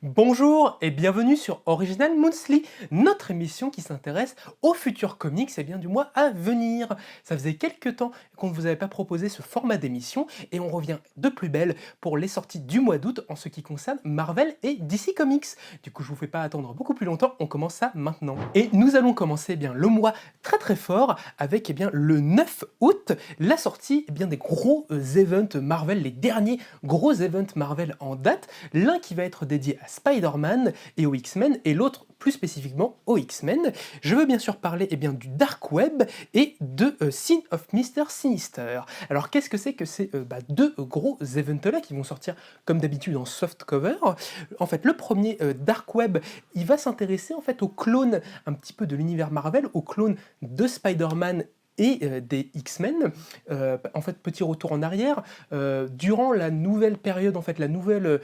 Bonjour et bienvenue sur Original Monthly, notre émission qui s'intéresse aux futurs comics et bien du mois à venir. Ça faisait quelques temps qu'on ne vous avait pas proposé ce format d'émission et on revient de plus belle pour les sorties du mois d'août en ce qui concerne Marvel et DC Comics. Du coup, je vous fais pas attendre beaucoup plus longtemps, on commence ça maintenant. Et nous allons commencer le mois très fort avec le 9 août la sortie des gros events Marvel, les derniers gros events Marvel en date, l'un qui va être dédié à Spider-Man et aux X-Men, et l'autre plus spécifiquement aux X-Men. Je veux bien sûr parler du Dark Web et de Sin of Mr. Sinister. Alors qu'est-ce que c'est que ces deux gros events-là qui vont sortir comme d'habitude en soft cover? En fait, le premier Dark Web, il va s'intéresser en fait aux clones un petit peu de l'univers Marvel, aux clones de Spider-Man et des X-Men. En fait, petit retour en arrière, durant la nouvelle période, en fait, la nouvelle,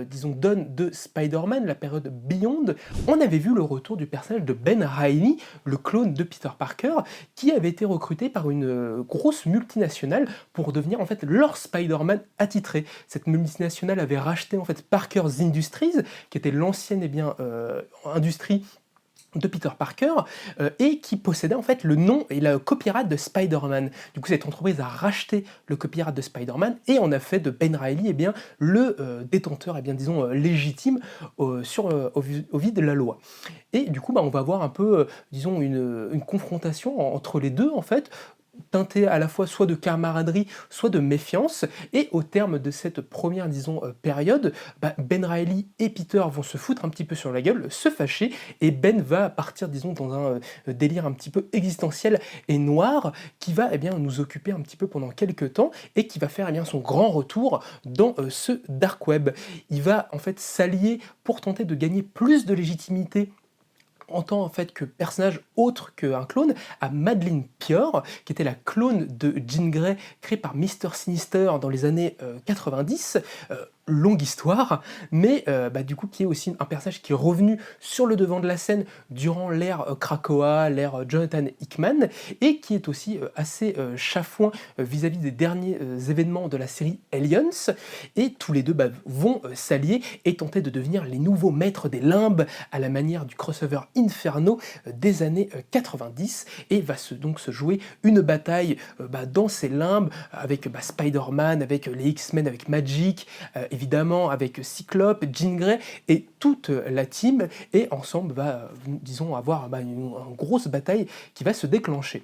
disons, donne de Spider-Man, la période Beyond, on avait vu le retour du personnage de Ben Reilly, le clone de Peter Parker, qui avait été recruté par une grosse multinationale pour devenir en fait leur Spider-Man attitré. Cette multinationale avait racheté en fait Parker's Industries, qui était l'ancienne industrie de Peter Parker, et qui possédait en fait le nom et le copyright de Spider-Man. Du coup, cette entreprise a racheté le copyright de Spider-Man et on a fait de Ben Reilly le détenteur disons légitime au vu de la loi. Et du coup, on va avoir un peu, disons, une confrontation entre les deux en fait, teintée à la fois soit de camaraderie, soit de méfiance, et au terme de cette première, disons, période, Ben Reilly et Peter vont se foutre un petit peu sur la gueule, se fâcher, et Ben va partir, disons, dans un délire un petit peu existentiel et noir, qui va nous occuper un petit peu pendant quelques temps, et qui va faire son grand retour dans ce Dark Web. Il va en fait s'allier pour tenter de gagner plus de légitimité en tant en fait que personnage autre qu'un clone, à Madelyne Pior, qui était la clone de Jean Grey créée par Mr. Sinister dans les années 90. Longue histoire, mais du coup qui est aussi un personnage qui est revenu sur le devant de la scène durant l'ère Krakoa, l'ère Jonathan Hickman, et qui est aussi assez chafouin vis-à-vis des derniers événements de la série Aliens, et tous les deux vont s'allier et tenter de devenir les nouveaux maîtres des limbes à la manière du crossover Inferno des années 90, et va donc se jouer une bataille dans ces limbes avec Spider-Man, avec les X-Men, avec Magic, évidemment avec Cyclope, Jean Grey et toute la team, et ensemble disons avoir une grosse bataille qui va se déclencher.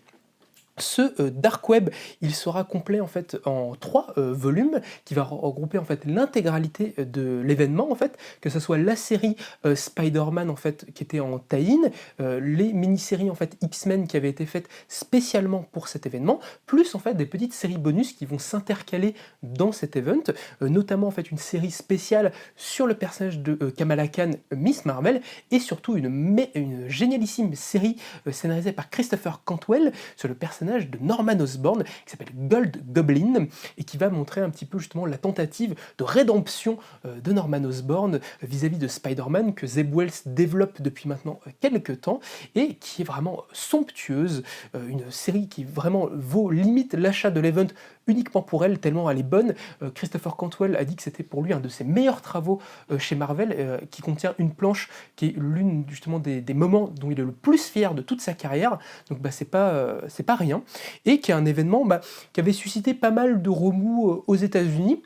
Ce Dark Web, il sera complet en fait en 3 volumes qui va regrouper en fait l'intégralité de l'événement en fait, que ce soit la série Spider-Man en fait qui était en tie-in, les mini-séries en fait X-Men qui avaient été faites spécialement pour cet événement, plus en fait des petites séries bonus qui vont s'intercaler dans cet event, notamment en fait une série spéciale sur le personnage de Kamala Khan, Miss Marvel, et surtout une génialissime série scénarisée par Christopher Cantwell sur le personnage de Norman Osborn qui s'appelle Gold Goblin, et qui va montrer un petit peu justement la tentative de rédemption de Norman Osborn vis-à-vis de Spider-Man que Zeb Wells développe depuis maintenant quelques temps, et qui est vraiment somptueuse, une série qui vraiment vaut limite l'achat de l'event uniquement pour elle, tellement elle est bonne. Christopher Cantwell a dit que c'était pour lui un de ses meilleurs travaux chez Marvel, qui contient une planche qui est l'une justement des moments dont il est le plus fier de toute sa carrière, donc c'est pas rien, et qui est un événement qui avait suscité pas mal de remous aux États-Unis,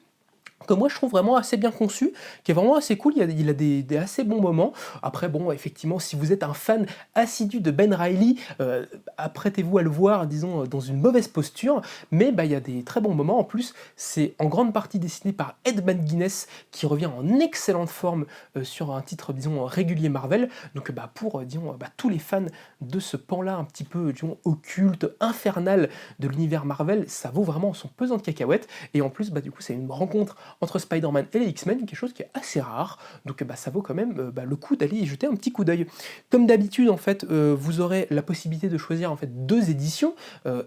que moi je trouve vraiment assez bien conçu, qui est vraiment assez cool, il a des assez bons moments. Après effectivement, si vous êtes un fan assidu de Ben Reilly, apprêtez-vous à le voir, disons, dans une mauvaise posture, mais il y a des très bons moments. En plus, c'est en grande partie dessiné par Ed McGuinness, qui revient en excellente forme sur un titre, disons, régulier Marvel, donc pour, disons, tous les fans de ce pan-là, un petit peu, disons, occulte, infernal de l'univers Marvel, ça vaut vraiment son pesant de cacahuètes, et en plus, du coup, c'est une rencontre entre Spider-Man et les X-Men, quelque chose qui est assez rare, donc ça vaut quand même le coup d'aller y jeter un petit coup d'œil. Comme d'habitude, en fait, vous aurez la possibilité de choisir en fait 2 éditions,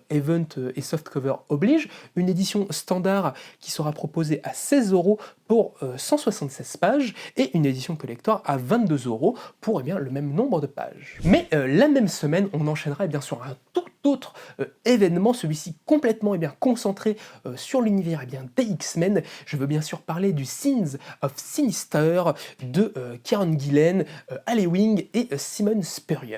Event et Softcover oblige, une édition standard qui sera proposée à 16 € pour 176 pages et une édition collector à 22 € pour eh bien, le même nombre de pages. Mais la même semaine, on enchaînera eh bien, sur un tout autre événement, celui-ci complètement eh bien, concentré sur l'univers eh bien, des X-Men. Je veux bien sûr parler du Sins of Sinister de Kieron Gillen, Ali Wing et Simon Spurrier.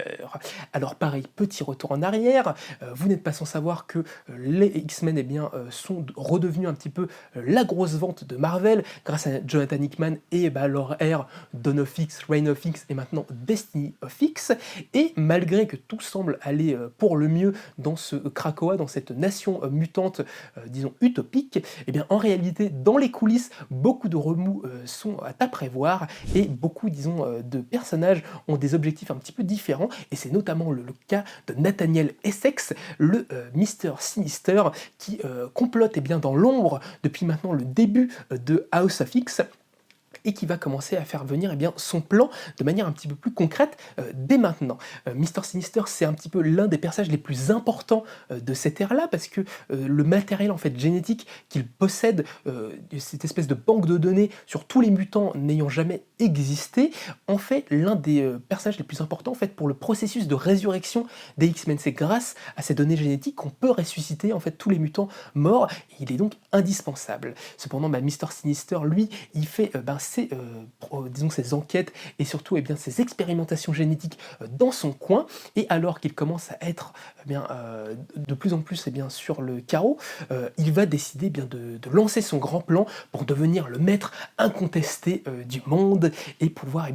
Alors pareil, petit retour en arrière, vous n'êtes pas sans savoir que les X-Men eh bien, sont redevenus un petit peu la grosse vente de Marvel grâce à Jonathan Hickman et leur ère Dawn of X, Reign of X et maintenant Destiny of X. Et malgré que tout semble aller pour le mieux dans ce Krakoa, dans cette nation mutante, disons utopique, eh bien en réalité, dans les coulisses, beaucoup de remous sont à prévoir et beaucoup, disons, de personnages ont des objectifs un petit peu différents et c'est notamment le cas de Nathaniel Essex, le Mister Sinister qui complote eh bien, dans l'ombre depuis maintenant le début de House of X et qui va commencer à faire venir eh bien, son plan de manière un petit peu plus concrète dès maintenant. Mister Sinister, c'est un petit peu l'un des personnages les plus importants de cette ère-là, parce que le matériel en fait, génétique qu'il possède, cette espèce de banque de données sur tous les mutants n'ayant jamais existé, en fait l'un des personnages les plus importants en fait, pour le processus de résurrection des X-Men. C'est grâce à ces données génétiques qu'on peut ressusciter en fait, tous les mutants morts, et il est donc indispensable. Cependant, Mister Sinister, lui, il fait disons ses enquêtes et surtout eh bien, ses expérimentations génétiques dans son coin, et alors qu'il commence à être de plus en plus sur le carreau, il va décider de lancer son grand plan pour devenir le maître incontesté du monde et pouvoir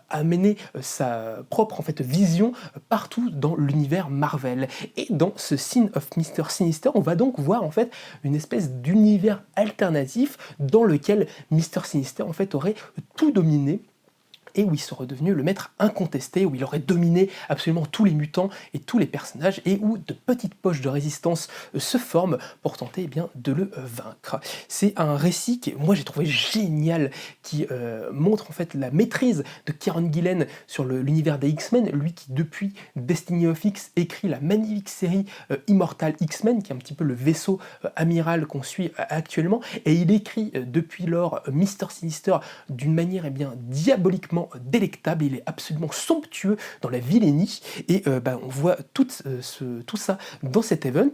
amener sa propre en fait, vision partout dans l'univers Marvel. Et dans ce Sin of Mr. Sinister, on va donc voir en fait une espèce d'univers alternatif dans lequel Mr. Sinister en fait aurait tout dominé et où il serait devenu le maître incontesté, où il aurait dominé absolument tous les mutants et tous les personnages, et où de petites poches de résistance se forment pour tenter de le vaincre. C'est un récit que moi j'ai trouvé génial, qui montre en fait la maîtrise de Kieron Gillen sur l'univers des X-Men, lui qui depuis Destiny of X écrit la magnifique série Immortal X-Men, qui est un petit peu le vaisseau amiral qu'on suit actuellement, et il écrit depuis lors Mister Sinister d'une manière diaboliquement délectable. Il est absolument somptueux dans la vilainie et on voit tout ça dans cet event.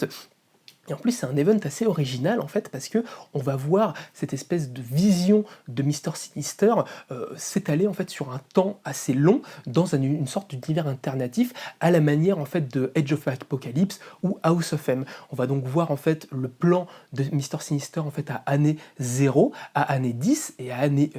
Et en plus, c'est un event assez original en fait, parce que on va voir cette espèce de vision de Mister Sinister s'étaler en fait sur un temps assez long dans une sorte d'univers alternatif à la manière en fait de Age of Apocalypse ou House of M. On va donc voir en fait le plan de Mister Sinister en fait à année 0, à année 10 et à année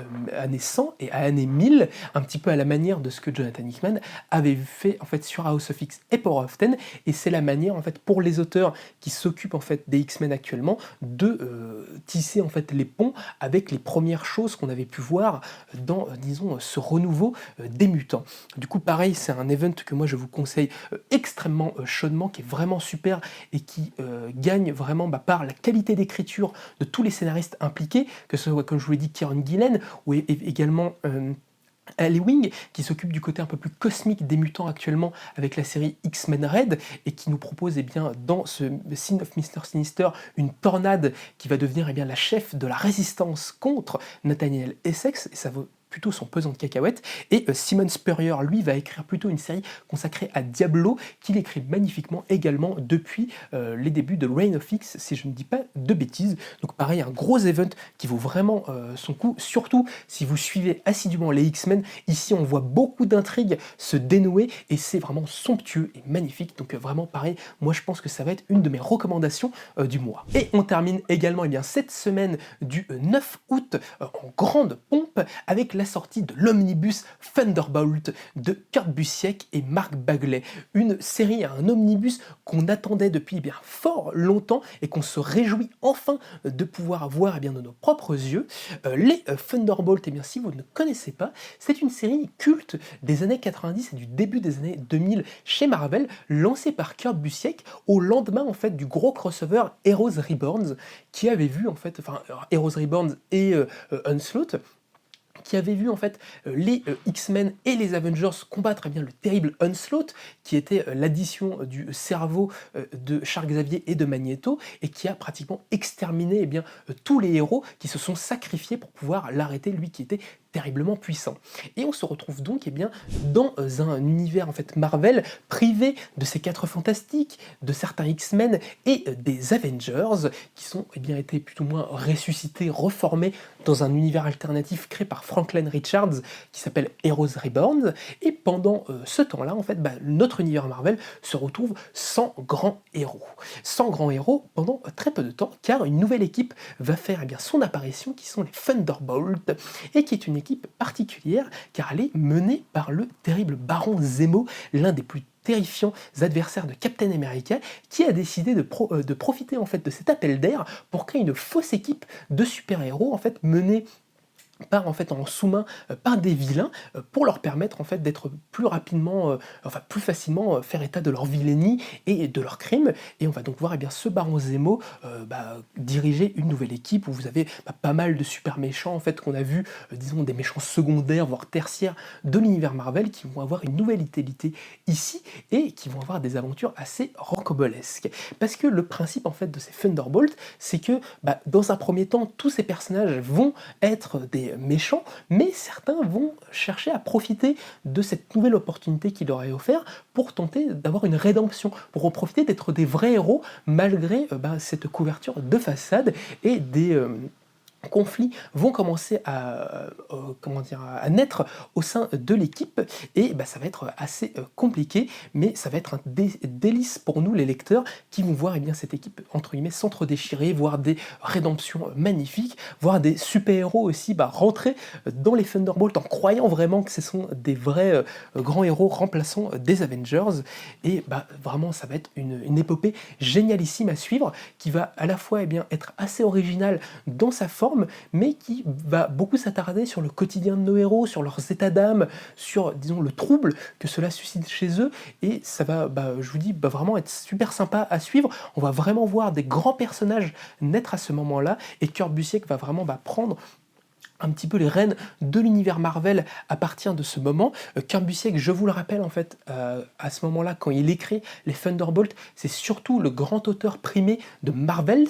100 et à année 1000, un petit peu à la manière de ce que Jonathan Hickman avait fait en fait sur House of X et Power of Ten. Et c'est la manière en fait pour les auteurs qui s'occupent en fait des X-Men actuellement de tisser en fait les ponts avec les premières choses qu'on avait pu voir dans disons ce renouveau des mutants. Du coup pareil, c'est un event que moi je vous conseille extrêmement chaudement, qui est vraiment super et qui gagne vraiment par la qualité d'écriture de tous les scénaristes impliqués, que ce soit comme je vous l'ai dit Kieron Gillen ou également Ali Wing, qui s'occupe du côté un peu plus cosmique des mutants actuellement avec la série X-Men Red, et qui nous propose dans ce Sin of Mr. Sinister une tornade qui va devenir la chef de la résistance contre Nathaniel Essex, et ça vaut plutôt son pesant de cacahuètes. Et Simon Spurrier, lui, va écrire plutôt une série consacrée à Diablo, qu'il écrit magnifiquement également depuis les débuts de Reign of X, si je ne dis pas de bêtises. Donc pareil, un gros event qui vaut vraiment son coup, surtout si vous suivez assidûment les X-Men. Ici, on voit beaucoup d'intrigues se dénouer, et c'est vraiment somptueux et magnifique. Donc vraiment pareil, moi je pense que ça va être une de mes recommandations du mois. Et on termine également cette semaine du 9 août en grande pompe avec la sortie de l'omnibus Thunderbolt de Kurt Busiek et Mark Bagley. Une série, un omnibus qu'on attendait depuis fort longtemps et qu'on se réjouit enfin de pouvoir voir de nos propres yeux. Les Thunderbolt, si vous ne connaissez pas, c'est une série culte des années 90 et du début des années 2000 chez Marvel, lancée par Kurt Busiek au lendemain du gros crossover Heroes Reborn, qui avait vu Heroes Reborn et Onslaught, qui avait vu en fait les X-Men et les Avengers combattre le terrible Onslaught, qui était l'addition du cerveau de Charles Xavier et de Magneto, et qui a pratiquement exterminé tous les héros qui se sont sacrifiés pour pouvoir l'arrêter, lui qui était terriblement puissant. Et on se retrouve donc dans un univers en fait Marvel privé de ces 4 fantastiques, de certains X-Men et des Avengers qui sont été plus ou moins ressuscités, reformés dans un univers alternatif créé par Franklin Richards qui s'appelle Heroes Reborn. Et pendant ce temps-là, en fait, notre univers Marvel se retrouve sans grands héros. Sans grands héros pendant très peu de temps, car une nouvelle équipe va faire son apparition, qui sont les Thunderbolts, et qui est une équipe particulière, car elle est menée par le terrible Baron Zemo, l'un des plus terrifiants adversaires de Captain America, qui a décidé de profiter en fait de cet appel d'air pour créer une fausse équipe de super-héros en fait menée en sous-main par des vilains pour leur permettre en fait d'être plus rapidement, plus facilement faire état de leur vilainie et de leurs crimes. Et on va donc voir ce Baron Zemo diriger une nouvelle équipe où vous avez pas mal de super méchants en fait qu'on a vu, disons des méchants secondaires voire tertiaires de l'univers Marvel qui vont avoir une nouvelle utilité ici et qui vont avoir des aventures assez rocambolesques. Parce que le principe en fait de ces Thunderbolts, c'est que dans un premier temps tous ces personnages vont être des méchants, mais certains vont chercher à profiter de cette nouvelle opportunité qu'il leur est offerte pour tenter d'avoir une rédemption, pour en profiter d'être des vrais héros malgré cette couverture de façade et des conflits vont commencer à naître au sein de l'équipe et ça va être assez compliqué, mais ça va être un délice pour nous les lecteurs qui vont voir cette équipe entre guillemets s'entre-déchirer, voir des rédemptions magnifiques, voir des super-héros aussi rentrer dans les Thunderbolts en croyant vraiment que ce sont des vrais grands héros remplaçant des Avengers et vraiment ça va être une épopée génialissime à suivre qui va à la fois être assez originale dans sa forme, mais qui va beaucoup s'attarder sur le quotidien de nos héros, sur leurs états d'âme, sur, disons, le trouble que cela suscite chez eux, et ça va, je vous dis, vraiment être super sympa à suivre. On va vraiment voir des grands personnages naître à ce moment-là, et Kurt Busiek va vraiment prendre un petit peu les rênes de l'univers Marvel à partir de ce moment. Kurt Busiek, je vous le rappelle en fait, à ce moment-là, quand il écrit les Thunderbolts, c'est surtout le grand auteur primé de Marvels,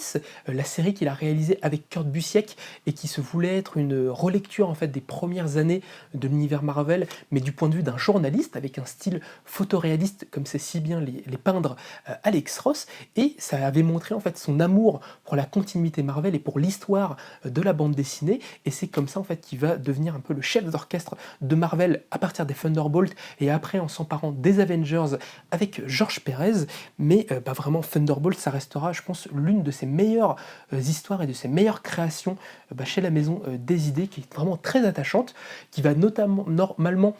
la série qu'il a réalisée avec Kurt Busiek et qui se voulait être une relecture en fait des premières années de l'univers Marvel, mais du point de vue d'un journaliste avec un style photoréaliste comme c'est si bien les peindre Alex Ross, et ça avait montré en fait son amour pour la continuité Marvel et pour l'histoire de la bande dessinée, et c'est comme ça en fait qu'il va devenir un peu le chef d'orchestre de Marvel à partir des Thunderbolts et après en s'emparant des Avengers avec George Pérez. Mais vraiment Thunderbolt ça restera je pense l'une de ses meilleures histoires et de ses meilleures créations chez la maison des idées, qui est vraiment très attachante, qui va notamment normalement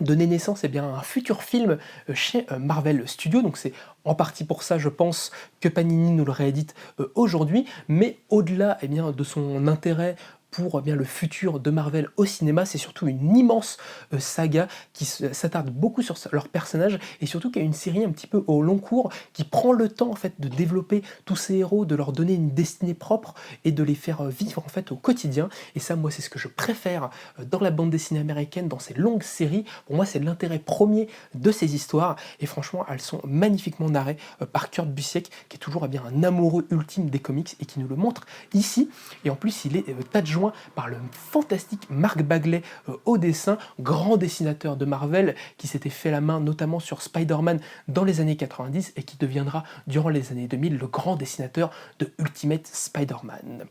donner naissance à un futur film chez Marvel Studios, donc c'est en partie pour ça je pense que Panini nous le réédite aujourd'hui, mais au-delà de son intérêt pour le futur de Marvel au cinéma, c'est surtout une immense saga qui s'attarde beaucoup sur leurs personnages et surtout qui a une série un petit peu au long cours qui prend le temps en fait de développer tous ces héros, de leur donner une destinée propre et de les faire vivre en fait au quotidien. Et ça, moi, c'est ce que je préfère dans la bande dessinée américaine, dans ces longues séries. Pour moi, c'est l'intérêt premier de ces histoires et franchement, elles sont magnifiquement narrées par Kurt Busiek, qui est toujours un amoureux ultime des comics et qui nous le montre ici. Et en plus, il est adjoint par le fantastique Mark Bagley au dessin, grand dessinateur de Marvel qui s'était fait la main notamment sur Spider-Man dans les années 90 et qui deviendra durant les années 2000 le grand dessinateur de Ultimate Spider-Man.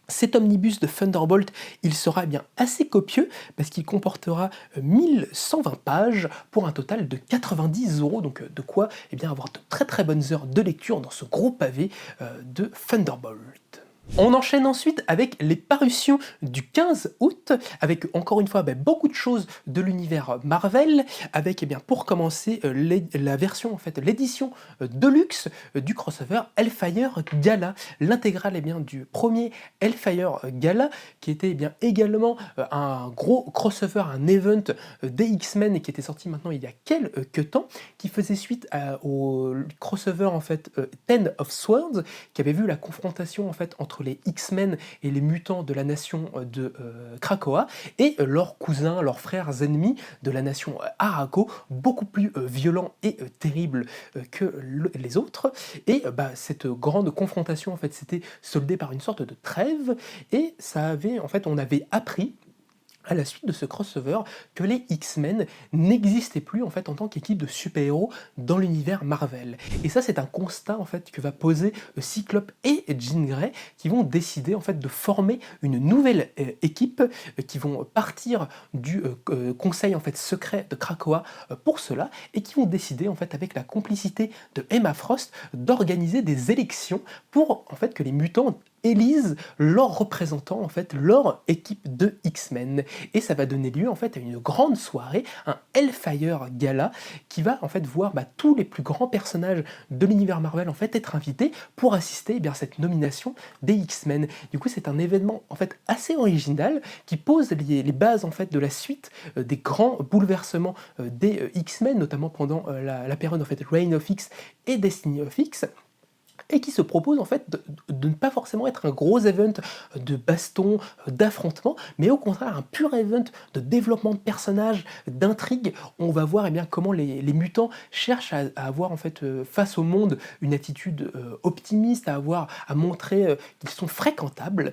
Cet omnibus de Thunderbolt, il sera assez copieux parce qu'il comportera 1120 pages pour un total de 90 €, donc de quoi avoir de très très bonnes heures de lecture dans ce gros pavé de Thunderbolt. On enchaîne ensuite avec les parutions du 15 août, avec encore une fois beaucoup de choses de l'univers Marvel, avec pour commencer la version, en fait, l'édition deluxe du crossover Hellfire Gala, l'intégrale du premier Hellfire Gala, qui était également un gros crossover, un event des X-Men et qui était sorti maintenant il y a quelques temps, qui faisait suite au crossover en fait Ten of Swords, qui avait vu la confrontation en fait entre entre les X-Men et les mutants de la nation de Krakoa et leurs cousins, leurs frères ennemis de la nation Arakko, beaucoup plus violents et terribles que les autres. Et cette grande confrontation en fait s'était soldée par une sorte de trêve et ça avait en fait on avait appris à la suite de ce crossover que les X-Men n'existaient plus en fait en tant qu'équipe de super-héros dans l'univers Marvel. Et ça c'est un constat en fait que va poser Cyclope et Jean Grey qui vont décider en fait de former une nouvelle équipe qui vont partir du conseil en fait secret de Krakoa pour cela et qui vont décider en fait avec la complicité de Emma Frost d'organiser des élections pour en fait que les mutants élisent leurs représentants, en fait, leur équipe de X-Men. Et ça va donner lieu en fait à une grande soirée, un Hellfire Gala, qui va en fait voir tous les plus grands personnages de l'univers Marvel en fait être invités pour assister à cette nomination des X-Men. Du coup, c'est un événement en fait assez original qui pose les bases en fait de la suite des grands bouleversements des X-Men, notamment pendant la période en fait Reign of X et Destiny of X, et qui se propose en fait de ne pas forcément être un gros event de baston, d'affrontement, mais au contraire un pur event de développement de personnages, d'intrigue. On va voir comment les mutants cherchent à avoir en fait face au monde une attitude optimiste, à montrer qu'ils sont fréquentables,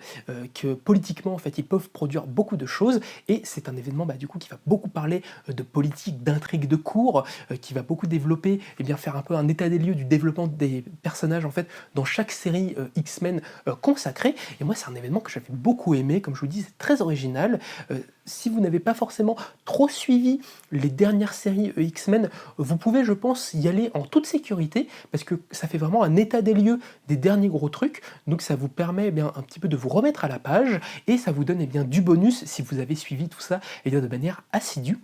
que politiquement en fait ils peuvent produire beaucoup de choses, et c'est un événement du coup qui va beaucoup parler de politique, d'intrigue de cours, qui va beaucoup développer, faire un peu un état des lieux du développement des personnages en fait dans chaque série X-Men consacrée. Et moi, c'est un événement que j'avais beaucoup aimé. Comme je vous dis, c'est très original. Si vous n'avez pas forcément trop suivi les dernières séries X-Men, vous pouvez, je pense, y aller en toute sécurité parce que ça fait vraiment un état des lieux des derniers gros trucs. Donc, ça vous permet un petit peu de vous remettre à la page et ça vous donne du bonus si vous avez suivi tout ça de manière assidue.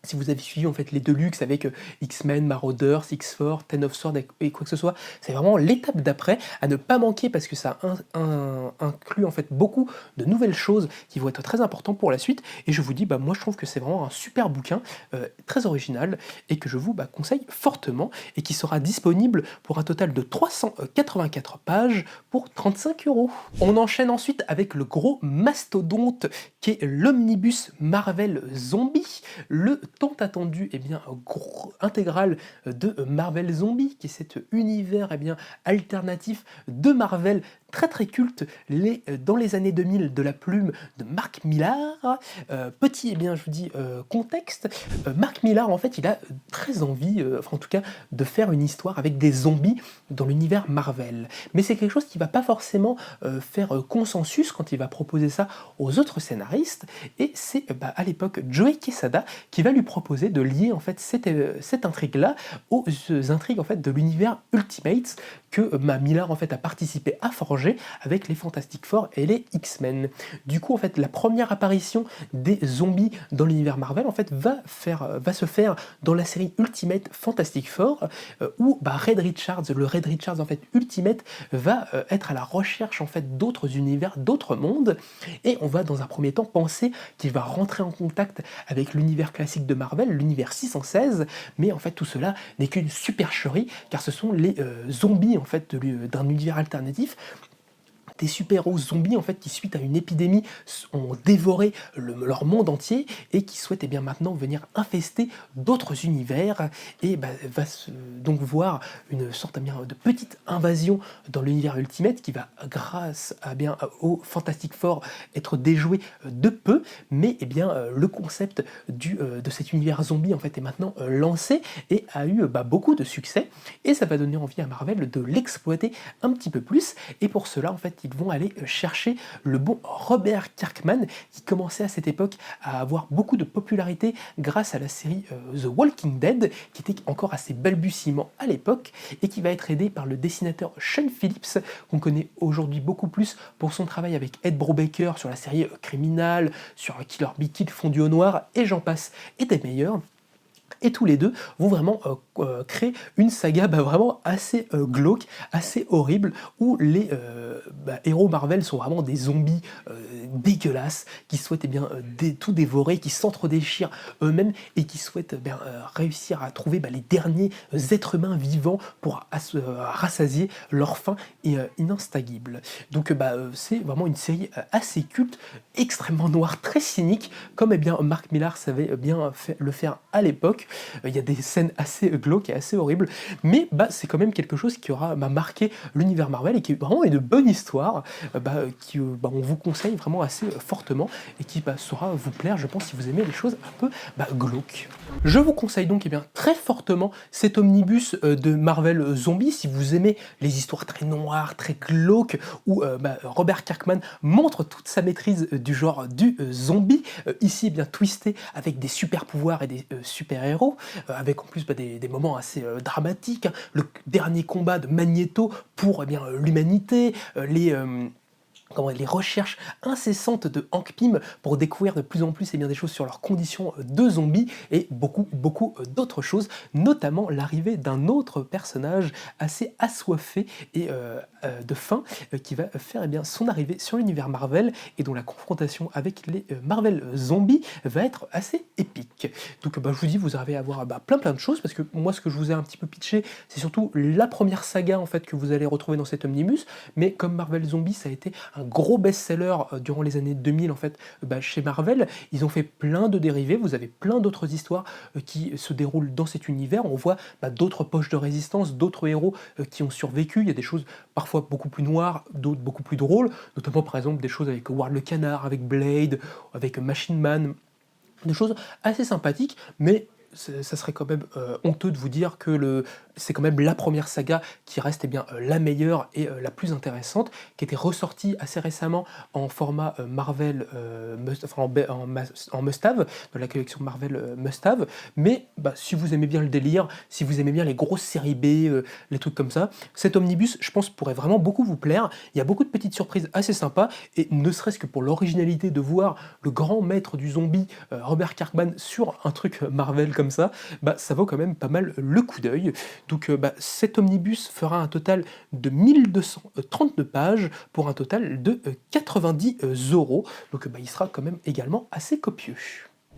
Si vous avez suivi en fait les Deluxe avec X-Men, Marauders, X-Force, Ten of Swords et quoi que ce soit, c'est vraiment l'étape d'après à ne pas manquer parce que ça inclut en fait beaucoup de nouvelles choses qui vont être très importantes pour la suite. Et je vous dis, moi je trouve que c'est vraiment un super bouquin, très original et que je vous conseille fortement et qui sera disponible pour un total de 384 pages pour 35 €. On enchaîne ensuite avec le gros mastodonte qui est l'Omnibus Marvel Zombie, le tant attendu gros intégral de Marvel Zombie, qui est cet univers alternatif de Marvel très très culte dans les années 2000 de la plume de Mark Millar. Petit je vous dis contexte, Mark Millar en fait il a très envie, en tout cas de faire une histoire avec des zombies dans l'univers Marvel, mais c'est quelque chose qui va pas forcément faire consensus quand il va proposer ça aux autres scénaristes, et c'est à l'époque Joey Quesada qui va lui proposer de lier en fait cette intrigue là aux intrigues en fait de l'univers Ultimates que Millar en fait a participé à forger avec les Fantastic Four et les X-Men. Du coup en fait la première apparition des zombies dans l'univers Marvel en fait va se faire dans la série Ultimate Fantastic Four, où Reed Richards, le Reed Richards en fait Ultimate, va être à la recherche en fait d'autres univers, d'autres mondes, et on va dans un premier temps penser qu'il va rentrer en contact avec l'univers classique de Marvel, l'univers 616, mais en fait tout cela n'est qu'une supercherie car ce sont les zombies en fait d'un univers alternatif, des super-héros zombies en fait qui suite à une épidémie ont dévoré leur monde entier et qui souhaitent maintenant venir infester d'autres univers, et va donc voir une sorte de petite invasion dans l'univers Ultimate qui va grâce au Fantastic Four être déjoué de peu, mais le concept de cet univers zombie en fait est maintenant lancé et a eu beaucoup de succès, et ça va donner envie à Marvel de l'exploiter un petit peu plus, et pour cela en fait ils vont aller chercher le bon Robert Kirkman qui commençait à cette époque à avoir beaucoup de popularité grâce à la série The Walking Dead qui était encore à ses balbutiements à l'époque et qui va être aidé par le dessinateur Sean Phillips qu'on connaît aujourd'hui beaucoup plus pour son travail avec Ed Brubaker sur la série Criminal, sur Killer Be Killed, Fondu au Noir et j'en passe et des meilleurs. et tous les deux vont vraiment créer une saga vraiment assez glauque, assez horrible, où les héros Marvel sont vraiment des zombies dégueulasses, qui souhaitent tout dévorer, qui s'entre-déchirent eux-mêmes et qui souhaitent réussir à trouver les derniers êtres humains vivants pour rassasier leur faim et inextinguible. Donc c'est vraiment une série assez culte, extrêmement noire, très cynique, comme Mark Millar savait bien le faire à l'époque. Il y a des scènes assez glauques et assez horribles, mais c'est quand même quelque chose qui aura marqué l'univers Marvel et qui est vraiment une bonne histoire on vous conseille vraiment assez fortement et qui saura vous plaire, je pense, si vous aimez les choses un peu glauques. Je vous conseille donc très fortement cet omnibus de Marvel Zombies si vous aimez les histoires très noires, très glauques, où Robert Kirkman montre toute sa maîtrise du genre du zombie, ici twisté avec des super pouvoirs et des super-héros, avec en plus des moments assez dramatiques, hein. Le dernier combat de Magneto pour l'humanité, les recherches incessantes de Hank Pym pour découvrir de plus en plus des choses sur leurs conditions de zombies et beaucoup d'autres choses, notamment l'arrivée d'un autre personnage assez assoiffé et de faim qui va faire son arrivée sur l'univers Marvel et dont la confrontation avec les Marvel Zombies va être assez épique. Donc je vous dis, vous allez avoir plein de choses, parce que moi ce que je vous ai un petit peu pitché, c'est surtout la première saga en fait que vous allez retrouver dans cet omnibus, mais comme Marvel Zombies ça a été un gros best-seller durant les années 2000 en fait chez Marvel, ils ont fait plein de dérivés, vous avez plein d'autres histoires qui se déroulent dans cet univers, on voit d'autres poches de résistance, d'autres héros qui ont survécu, il y a des choses parfois beaucoup plus noires, d'autres beaucoup plus drôles, notamment par exemple des choses avec Howard le Canard, avec Blade, avec Machine Man, des choses assez sympathiques, mais ça serait quand même honteux de vous dire que c'est quand même la première saga qui reste la meilleure et la plus intéressante, qui était ressortie assez récemment en format Marvel, en must-have, dans la collection Marvel must-have, mais si vous aimez bien le délire, si vous aimez bien les grosses séries B, les trucs comme ça, cet omnibus, je pense, pourrait vraiment beaucoup vous plaire. Il y a beaucoup de petites surprises assez sympas, et ne serait-ce que pour l'originalité de voir le grand maître du zombie, Robert Kirkman, sur un truc Marvel comme ça vaut quand même pas mal le coup d'œil. Donc cet omnibus fera un total de 1232 pages pour un total de 90 €. Donc il sera quand même également assez copieux.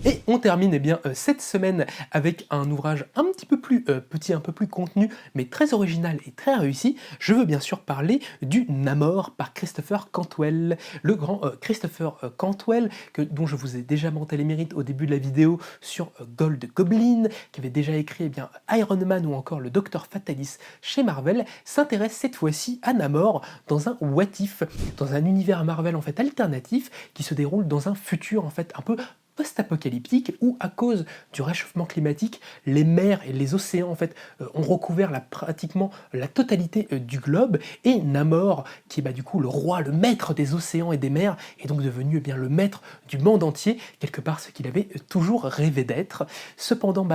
Et on termine cette semaine avec un ouvrage un petit peu plus petit, un peu plus contenu, mais très original et très réussi. Je veux bien sûr parler du Namor par Christopher Cantwell. Le grand Christopher Cantwell, dont je vous ai déjà vanté les mérites au début de la vidéo sur Gold Goblin, qui avait déjà écrit Iron Man ou encore le Docteur Fatalis chez Marvel, s'intéresse cette fois-ci à Namor dans un What If, dans un univers Marvel en fait alternatif qui se déroule dans un futur en fait un peu post-apocalyptique où, à cause du réchauffement climatique, les mers et les océans en fait ont recouvert pratiquement la totalité du globe, et Namor, qui est du coup le roi, le maître des océans et des mers, est donc devenu le maître du monde entier, quelque part ce qu'il avait toujours rêvé d'être. Cependant,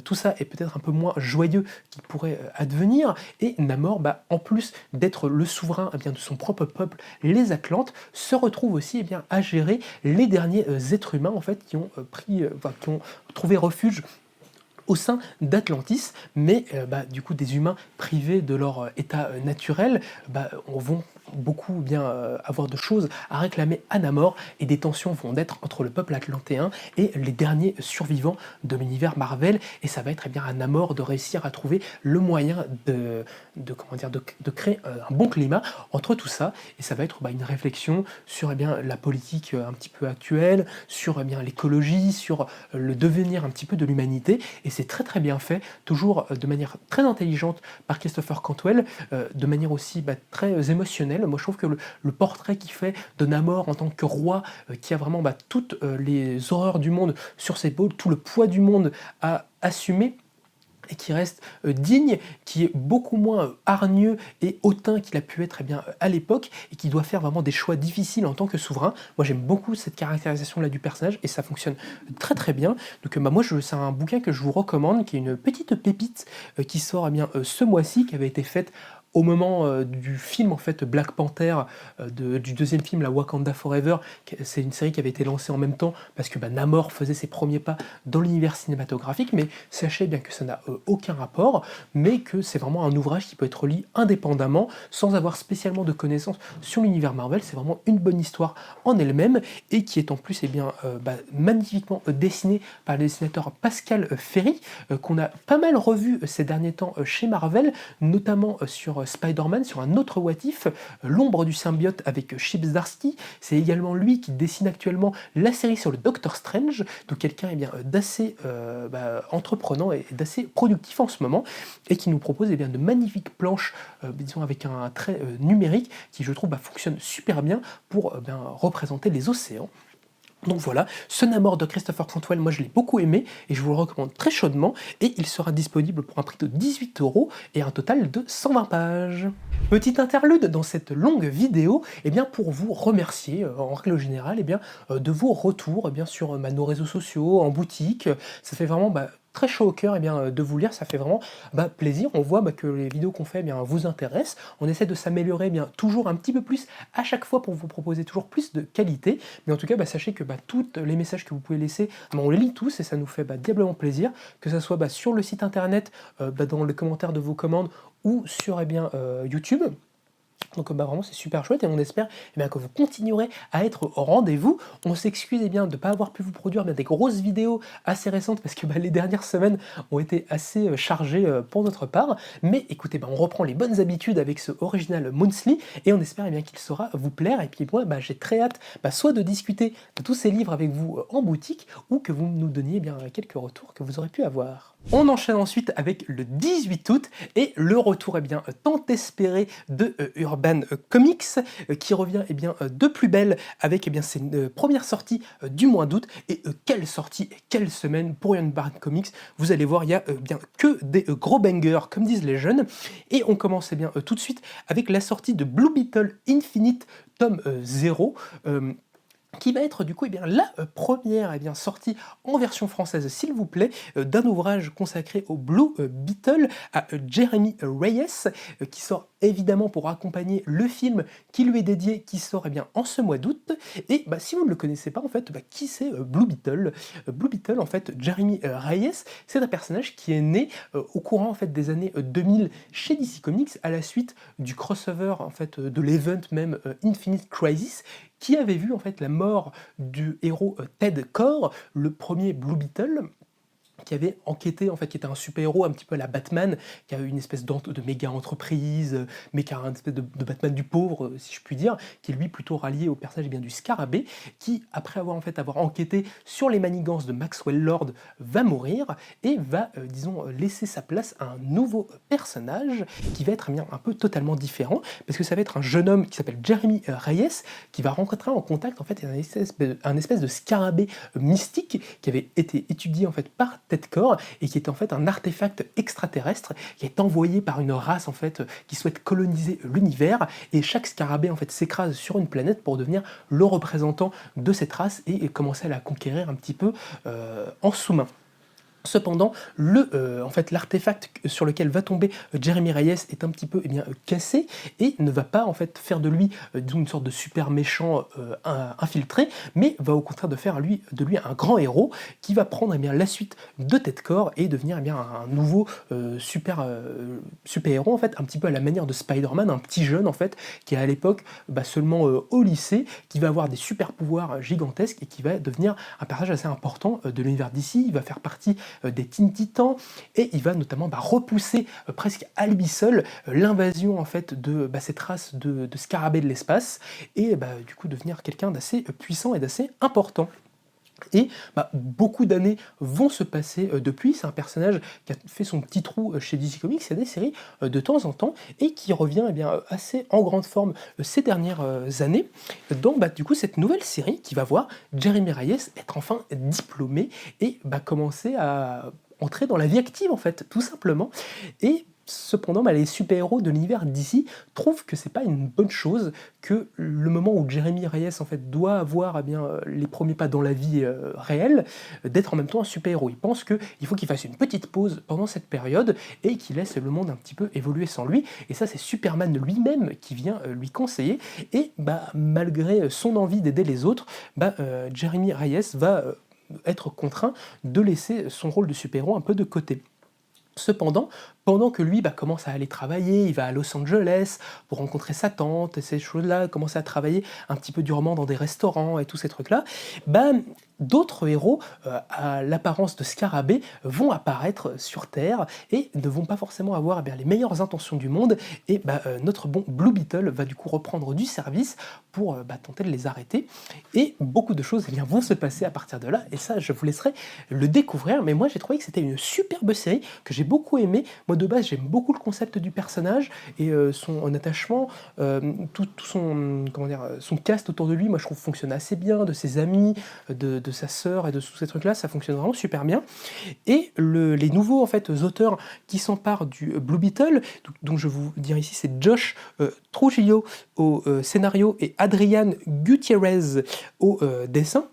tout ça est peut-être un peu moins joyeux qu'il pourrait advenir, et Namor, en plus d'être le souverain de son propre peuple, les Atlantes, se retrouve aussi à gérer les derniers êtres humains en fait qui ont trouvé refuge au sein d'Atlantis, mais du coup des humains privés de leur état naturel vont beaucoup avoir de choses à réclamer à Namor, et des tensions vont naître entre le peuple atlantéen et les derniers survivants de l'univers Marvel, et ça va être à Namor de réussir à trouver le moyen de créer un bon climat entre tout ça, et ça va être une réflexion sur la politique un petit peu actuelle, sur l'écologie, sur le devenir un petit peu de l'humanité, et c'est très bien fait, toujours de manière très intelligente par Christopher Cantwell, de manière aussi très émotionnelle. Moi je trouve que le portrait qu'il fait de Namor en tant que roi, qui a vraiment toutes les horreurs du monde sur ses épaules, tout le poids du monde à assumer, et qui reste digne, qui est beaucoup moins hargneux et hautain qu'il a pu être à l'époque, et qui doit faire vraiment des choix difficiles en tant que souverain. Moi j'aime beaucoup cette caractérisation-là du personnage, et ça fonctionne très bien. Donc moi c'est un bouquin que je vous recommande, qui est une petite pépite qui sort ce mois-ci, qui avait été faite au moment, du film en fait Black Panther, du deuxième film, la Wakanda Forever, c'est une série qui avait été lancée en même temps parce que, bah, Namor faisait ses premiers pas dans l'univers cinématographique, mais sachez bien que ça n'a, aucun rapport, mais que c'est vraiment un ouvrage qui peut être lu indépendamment, sans avoir spécialement de connaissances sur l'univers Marvel. C'est vraiment une bonne histoire en elle-même et qui est en plus, eh bien, bah, magnifiquement, dessinée par le dessinateur Pascal, Ferry, qu'on a pas mal revu, ces derniers temps, chez Marvel, notamment, sur, Spider-Man, sur un autre What If, L'ombre du symbiote avec, Chip Zdarsky. C'est également lui qui dessine actuellement la série sur le Doctor Strange, donc quelqu'un, eh bien, d'assez, bah, entreprenant et d'assez productif en ce moment, et qui nous propose, eh bien, de magnifiques planches, disons avec un trait, numérique qui, je trouve, bah, fonctionne super bien pour, ben, représenter les océans. Donc voilà, ce Namor de Christopher Cantwell, moi je l'ai beaucoup aimé et je vous le recommande très chaudement, et il sera disponible pour un prix de 18 € et un total de 120 pages. Petite interlude dans cette longue vidéo, eh bien pour vous remercier, en règle générale, eh bien, de vos retours, eh bien, sur, bah, nos réseaux sociaux, en boutique. Ça fait vraiment, bah, très chaud au cœur, eh bien, de vous lire, ça fait vraiment, bah, plaisir. On voit, bah, que les vidéos qu'on fait, eh bien, vous intéressent. On essaie de s'améliorer, eh bien, toujours un petit peu plus à chaque fois pour vous proposer toujours plus de qualité. Mais en tout cas, bah, sachez que, bah, tous les messages que vous pouvez laisser, bah, on les lit tous et ça nous fait, bah, diablement plaisir, que ça soit, bah, sur le site internet, bah, dans les commentaires de vos commandes ou sur, eh bien, YouTube. Donc, bah, vraiment c'est super chouette et on espère, eh bien, que vous continuerez à être au rendez-vous. On s'excuse, eh bien, de ne pas avoir pu vous produire, bien, des grosses vidéos assez récentes parce que, bah, les dernières semaines ont été assez, chargées, pour notre part. Mais écoutez, bah, on reprend les bonnes habitudes avec ce Original Monthly et on espère, eh bien, qu'il saura vous plaire. Et puis moi, bah, j'ai très hâte, bah, soit de discuter de tous ces livres avec vous, en boutique, ou que vous nous donniez, eh bien, quelques retours que vous aurez pu avoir. On enchaîne ensuite avec le 18 août et le retour, eh bien, tant espéré de, Urban Comics, qui revient, eh bien, de plus belle avec, eh bien, ses, premières sorties, du mois d'août. Et quelle sortie et quelle semaine pour Urban Comics. Vous allez voir, il y a, bien que des, gros bangers, comme disent les jeunes. Et on commence, eh bien, tout de suite avec la sortie de Blue Beetle Infinite tome, 0, qui va être du coup, eh bien, la, première, eh bien, sortie en version française, s'il vous plaît, d'un ouvrage consacré au Blue, Beetle, à, Jeremy Reyes, qui sort évidemment pour accompagner le film qui lui est dédié, qui sort, eh bien, en ce mois d'août. Et bah, si vous ne le connaissez pas, en fait, bah, qui c'est, Blue Beetle? Blue Beetle, en fait, Jeremy, Reyes, c'est un personnage qui est né, au courant, en fait, des années, 2000 chez DC Comics, à la suite du crossover, en fait, de l'event même, Infinite Crisis, qui avait vu en fait la mort du héros, Ted Kord, le premier Blue Beetle, qui avait enquêté, en fait, qui était un super-héros un petit peu à la Batman, qui a eu une espèce de méga entreprise, mais qui a un espèce de Batman du pauvre, si je puis dire, qui est lui plutôt rallié au personnage, eh bien, du Scarabée, qui, après avoir en fait avoir enquêté sur les manigances de Maxwell Lord, va mourir et va, disons, laisser sa place à un nouveau personnage qui va être, eh bien, un peu totalement différent, parce que ça va être un jeune homme qui s'appelle Jeremy, Reyes, qui va rencontrer en contact en fait un espèce de scarabée, mystique qui avait été étudié en fait par Ted Kord et qui est en fait un artefact extraterrestre qui est envoyé par une race en fait qui souhaite coloniser l'univers, et chaque scarabée en fait s'écrase sur une planète pour devenir le représentant de cette race et commencer à la conquérir un petit peu, en sous-main. Cependant, en fait, l'artefact sur lequel va tomber, Jeremy Reyes est un petit peu, eh bien, cassé et ne va pas en fait faire de lui, disons, une sorte de super méchant, infiltré, mais va au contraire de lui un grand héros qui va prendre, eh bien, la suite de Ted Kord et devenir, eh bien, un nouveau, super-héros en fait, un petit peu à la manière de Spider-Man, un petit jeune en fait qui est à l'époque, bah, seulement, au lycée, qui va avoir des super pouvoirs, gigantesques et qui va devenir un personnage assez important, de l'univers d'ici. Il va faire partie, des Teen Titans, et il va notamment, bah, repousser, presque à lui seul, l'invasion en fait de, bah, cette race de scarabées de l'espace, et bah, du coup devenir quelqu'un d'assez, puissant et d'assez important. Et bah, beaucoup d'années vont se passer, depuis. C'est un personnage qui a fait son petit trou, chez DC Comics, il y a des séries, de temps en temps, et qui revient, eh bien, assez en grande forme, ces dernières, années, dans, bah, du coup, cette nouvelle série qui va voir Jeremy Reyes être enfin diplômé et, bah, commencer à entrer dans la vie active en fait, tout simplement. Et Cependant, les super-héros de l'univers DC trouvent que c'est pas une bonne chose que le moment où Jeremy Reyes en fait doit avoir les premiers pas dans la vie réelle, d'être en même temps un super-héros. Ils pensent qu'il faut qu'il fasse une petite pause pendant cette période et qu'il laisse le monde un petit peu évoluer sans lui. Et ça, c'est Superman lui-même qui vient lui conseiller. Et malgré son envie d'aider les autres, Jeremy Reyes va être contraint de laisser son rôle de super-héros un peu de côté. Cependant, pendant que lui commence à aller travailler, il va à Los Angeles pour rencontrer sa tante et ces choses-là, commencer à travailler un petit peu durement dans des restaurants et tous ces trucs-là, d'autres héros à l'apparence de scarabées vont apparaître sur Terre et ne vont pas forcément avoir les meilleures intentions du monde. Et notre bon Blue Beetle va du coup reprendre du service pour tenter de les arrêter. Et beaucoup de choses vont se passer à partir de là. Et ça, je vous laisserai le découvrir. Mais moi, j'ai trouvé que c'était une superbe série que j'ai beaucoup aimée. Moi, de base, j'aime beaucoup le concept du personnage et son attachement, tout son, son cast autour de lui, moi, je trouve fonctionne assez bien, de ses amis, de sa sœur et de tous ces trucs-là, ça fonctionne vraiment super bien. Et les nouveaux auteurs qui s'emparent du Blue Beetle, dont je vous dire ici, c'est Josh Trujillo au scénario et Adrian Gutiérrez au dessin,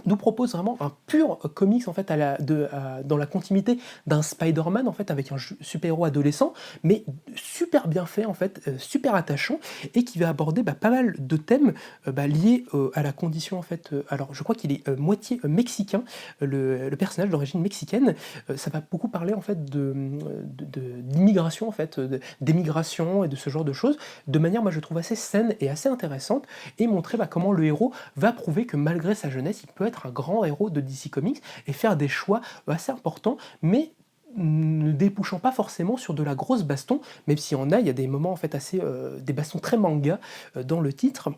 nous propose vraiment un pur comics en fait dans la continuité d'un Spider-Man en fait avec un super-héros adolescent, mais super bien fait en fait, super attachant et qui va aborder pas mal de thèmes liés à la condition en fait. Alors je crois qu'il est moitié mexicain, le personnage d'origine mexicaine. Ça va beaucoup parler en fait d'immigration en fait, d'émigration et de ce genre de choses, de manière moi je trouve assez saine et assez intéressante, et montrer comment le héros va prouver que malgré sa jeunesse, il peut être un grand héros de DC Comics et faire des choix assez importants, mais ne débouchant pas forcément sur de la grosse baston, même s'il y en a, il y a des moments en fait assez des bastons très manga dans le titre.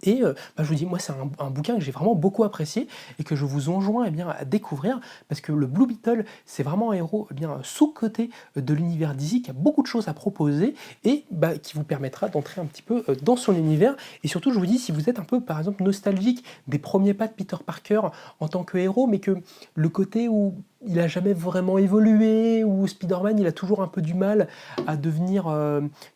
Et je vous dis, moi c'est un bouquin que j'ai vraiment beaucoup apprécié et que je vous enjoins à découvrir, parce que le Blue Beetle, c'est vraiment un héros sous-coté de l'univers DC, qui a beaucoup de choses à proposer et qui vous permettra d'entrer un petit peu dans son univers. Et surtout, je vous dis, si vous êtes un peu par exemple nostalgique des premiers pas de Peter Parker en tant que héros, mais que le côté où il a jamais vraiment évolué, où Spider-Man il a toujours un peu du mal à devenir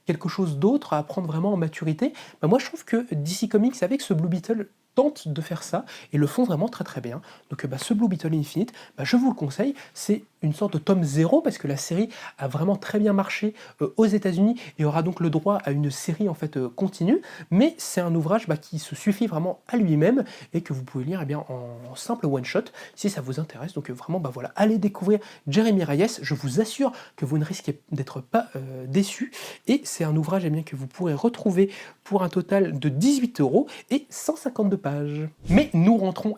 quelque chose d'autre, à prendre vraiment en maturité, moi je trouve que DC Comics avec ce Blue Beetle tente de faire ça et le font vraiment très très bien. Donc ce Blue Beetle Infinite, je vous le conseille, c'est une sorte de tome 0 parce que la série a vraiment très bien marché aux États-Unis et aura donc le droit à une série en fait continue, mais c'est un ouvrage qui se suffit vraiment à lui-même et que vous pouvez lire en simple one shot si ça vous intéresse. Donc vraiment voilà, allez découvrir Jeremy Reyes, je vous assure que vous ne risquez d'être pas déçus, et c'est un ouvrage que vous pourrez retrouver pour un total de 18 € et 152 pages. Mais nous rentrons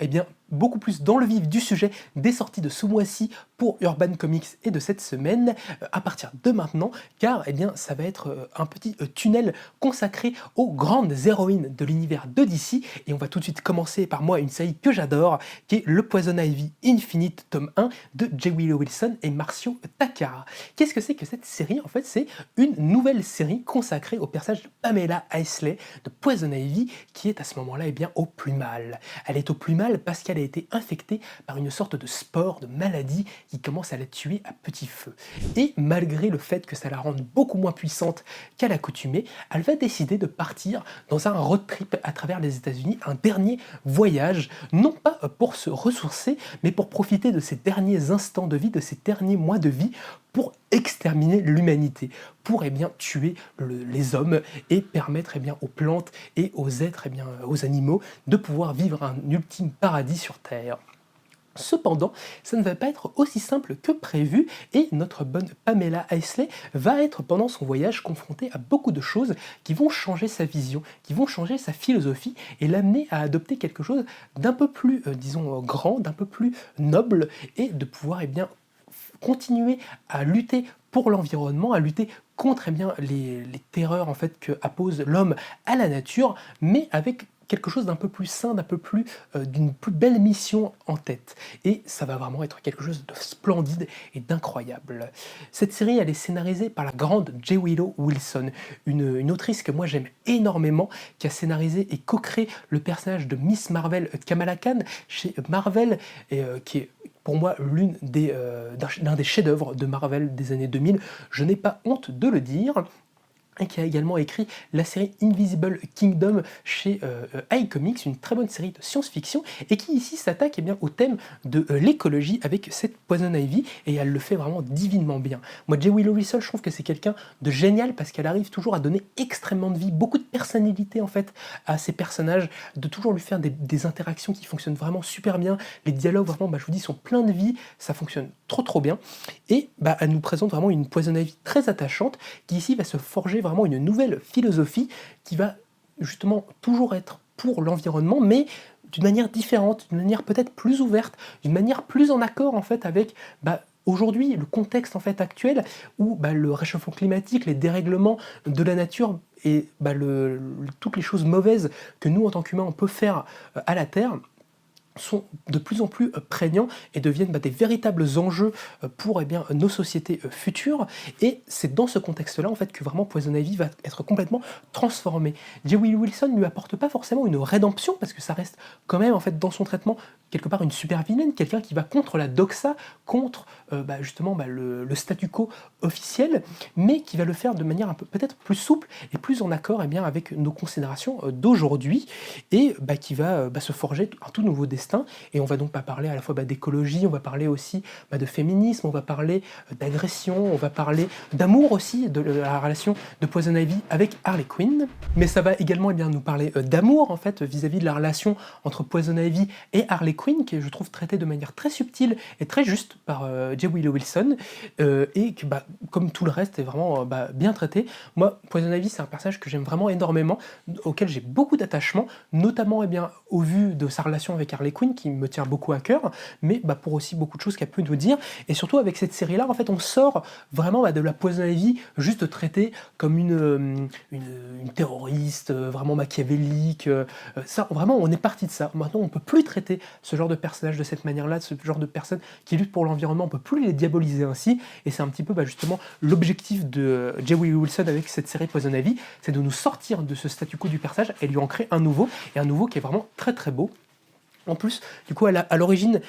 beaucoup plus dans le vif du sujet des sorties de ce mois-ci pour Urban Comics et de cette semaine à partir de maintenant, car ça va être un petit tunnel consacré aux grandes héroïnes de l'univers de DC, et on va tout de suite commencer par une série que j'adore, qui est le Poison Ivy Infinite tome 1 de J. Willow Wilson et Marcio Takara. Qu'est-ce que c'est que cette série? En fait, c'est une nouvelle série consacrée au personnage de Pamela Isley de Poison Ivy, qui est à ce moment-là au plus mal. Elle est au plus mal parce qu'elle a été infectée par une sorte de spore, de maladie qui commence à la tuer à petit feu. Et malgré le fait que ça la rende beaucoup moins puissante qu'à l'accoutumée, elle va décider de partir dans un road trip à travers les États-Unis, un dernier voyage, non pas pour se ressourcer, mais pour profiter de ses derniers instants de vie, de ses derniers mois de vie, pour exterminer l'humanité, pour tuer les hommes et permettre aux plantes et aux êtres, aux animaux, de pouvoir vivre un ultime paradis sur Terre. Cependant, ça ne va pas être aussi simple que prévu, et notre bonne Pamela Isley va être pendant son voyage confrontée à beaucoup de choses qui vont changer sa vision, qui vont changer sa philosophie et l'amener à adopter quelque chose d'un peu plus, grand, d'un peu plus noble, et de pouvoir continuer à lutter pour l'environnement, à lutter contre les terreurs en fait que appose l'homme à la nature, mais avec quelque chose d'un peu plus sain, d'une plus belle mission en tête. Et ça va vraiment être quelque chose de splendide et d'incroyable. Cette série, elle est scénarisée par la grande J. Willow Wilson, une autrice que moi j'aime énormément, qui a scénarisé et co-créé le personnage de Miss Marvel Kamala Khan chez Marvel, et qui est pour moi l'un des chefs-d'œuvre de Marvel des années 2000, je n'ai pas honte de le dire, et qui a également écrit la série Invisible Kingdom chez iComics, une très bonne série de science-fiction, et qui ici s'attaque eh bien, au thème de l'écologie avec cette Poison Ivy, et elle le fait vraiment divinement bien. Moi, J. Willow Wilson, je trouve que c'est quelqu'un de génial, parce qu'elle arrive toujours à donner extrêmement de vie, beaucoup de personnalité en fait à ses personnages, de toujours lui faire des interactions qui fonctionnent vraiment super bien, les dialogues vraiment, je vous dis, sont pleins de vie, ça fonctionne trop bien, et elle nous présente vraiment une Poison Ivy très attachante, qui ici va se forger vraiment une nouvelle philosophie qui va justement toujours être pour l'environnement, mais d'une manière différente, d'une manière peut-être plus ouverte, d'une manière plus en accord en fait avec aujourd'hui le contexte en fait actuel où le réchauffement climatique, les dérèglements de la nature et toutes les choses mauvaises que nous en tant qu'humains on peut faire à la Terre sont de plus en plus prégnants et deviennent des véritables enjeux pour nos sociétés futures. Et c'est dans ce contexte-là en fait que vraiment Poison Ivy va être complètement transformé. J. Willow Wilson ne lui apporte pas forcément une rédemption, parce que ça reste quand même en fait dans son traitement quelque part une super vilaine, quelqu'un qui va contre la doxa, contre justement le statu quo officiel, mais qui va le faire de manière un peu peut-être plus souple et plus en accord avec nos considérations d'aujourd'hui, et qui va se forger un tout nouveau destin. Et on va donc parler à la fois d'écologie, on va parler aussi de féminisme, on va parler d'agression, on va parler d'amour aussi, de la relation de Poison Ivy avec Harley Quinn. Mais ça va également nous parler d'amour en fait vis-à-vis de la relation entre Poison Ivy et Harley Quinn, qui est, je trouve, traitée de manière très subtile et très juste par J. Willow Wilson, et que comme tout le reste est vraiment bien traité. Moi, Poison Ivy, c'est un personnage que j'aime vraiment énormément, auquel j'ai beaucoup d'attachement, notamment au vu de sa relation avec Harley Quinn, qui me tient beaucoup à cœur, mais pour aussi beaucoup de choses qu'elle peut nous dire. Et surtout avec cette série-là, en fait, on sort vraiment de la Poison Ivy juste traitée comme une terroriste vraiment machiavélique. Ça, vraiment, on est parti de ça. Maintenant, on peut plus traiter ce genre de personnage de cette manière-là, ce genre de personnes qui luttent pour l'environnement, on peut plus les diaboliser ainsi. Et c'est un petit peu justement l'objectif de J. Willow Wilson avec cette série Poison Ivy, c'est de nous sortir de ce statu quo du personnage et lui en créer un nouveau, et un nouveau qui est vraiment très beau. En plus, du coup, à l'origine,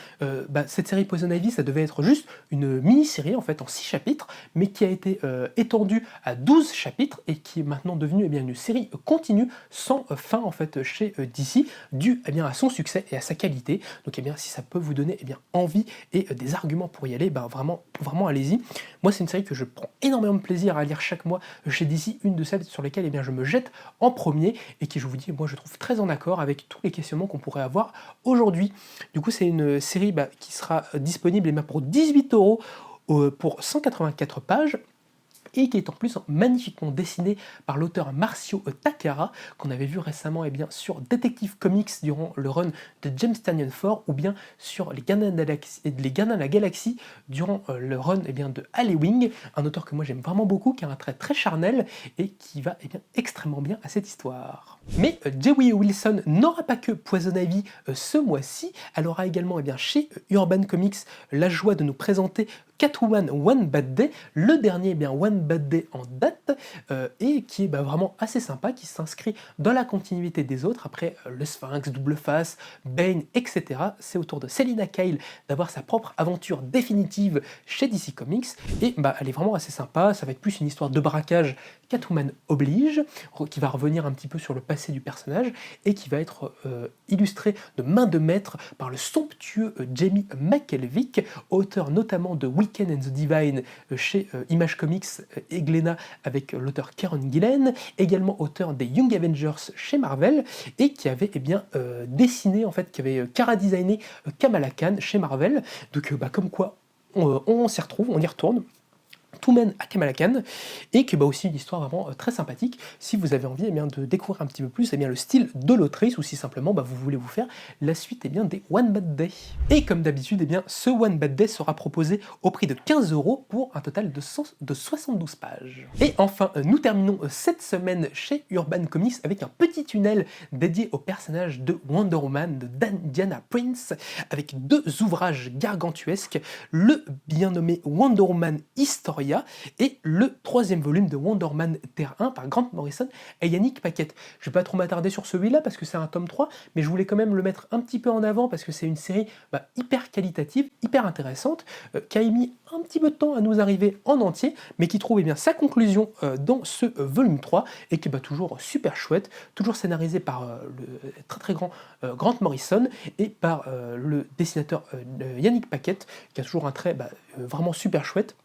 cette série Poison Ivy, ça devait être juste une mini-série, en fait, en 6 chapitres, mais qui a été étendue à 12 chapitres, et qui est maintenant devenue une série continue, sans fin, en fait, chez DC, due à son succès et à sa qualité. Donc, si ça peut vous donner envie et des arguments pour y aller, vraiment, allez-y. Moi, c'est une série que je prends énormément de plaisir à lire chaque mois chez DC, une de celles sur lesquelles je me jette en premier, et qui, je vous dis, moi, je trouve très en accord avec tous les questionnements qu'on pourrait avoir aujourd'hui. Du coup, c'est une série qui sera disponible pour 18 € pour 184 pages, et qui est en plus magnifiquement dessiné par l'auteur Marcio Takara, qu'on avait vu récemment sur Detective Comics durant le run de James Tynion 4, ou bien sur les Gardiens de la Galaxie durant le run de Halloween, un auteur que moi j'aime vraiment beaucoup, qui a un trait très charnel et qui va extrêmement bien à cette histoire. Mais J. Willow Wilson n'aura pas que Poison Ivy ce mois-ci, elle aura également chez Urban Comics la joie de nous présenter Catwoman One Bad Day, le dernier One Bad Day en date, et qui est vraiment assez sympa, qui s'inscrit dans la continuité des autres, après le Sphinx, Double Face, Bane, etc. C'est au tour de Selina Kyle d'avoir sa propre aventure définitive chez DC Comics, et elle est vraiment assez sympa. Ça va être plus une histoire de braquage, Catwoman oblige, qui va revenir un petit peu sur le passé du personnage, et qui va être illustré de main de maître par le somptueux Jamie McKelvick, auteur notamment de Weekend and the Divine chez Image Comics, et Glénat avec l'auteur Kieron Gillen, également auteur des Young Avengers chez Marvel, et qui avait dessiné, en fait, qui avait chara-designé Kamala Khan chez Marvel. Donc comme quoi on s'y retrouve, on y retourne. Tout mène à Kamala Khan, et que aussi une histoire vraiment très sympathique si vous avez envie de découvrir un petit peu plus le style de l'autrice, ou si simplement vous voulez vous faire la suite des One Bad Day. Et comme d'habitude, ce One Bad Day sera proposé au prix de 15 € pour un total de 72 pages. Et enfin, nous terminons cette semaine chez Urban Comics avec un petit tunnel dédié au personnage de Wonder Woman de Diana Prince, avec 2 ouvrages gargantuesques, le bien nommé Wonder Woman Historia, Historia et le troisième volume de Wonder Man Terre 1 par Grant Morrison et Yannick Paquette. Je vais pas trop m'attarder sur celui-là parce que c'est un tome 3, mais je voulais quand même le mettre un petit peu en avant parce que c'est une série hyper qualitative, hyper intéressante, qui a mis un petit peu de temps à nous arriver en entier, mais qui trouve sa conclusion dans ce volume 3 et qui est toujours super chouette, toujours scénarisé par le très très grand Grant Morrison et par le dessinateur Yannick Paquette, qui a toujours un trait vraiment super chouette,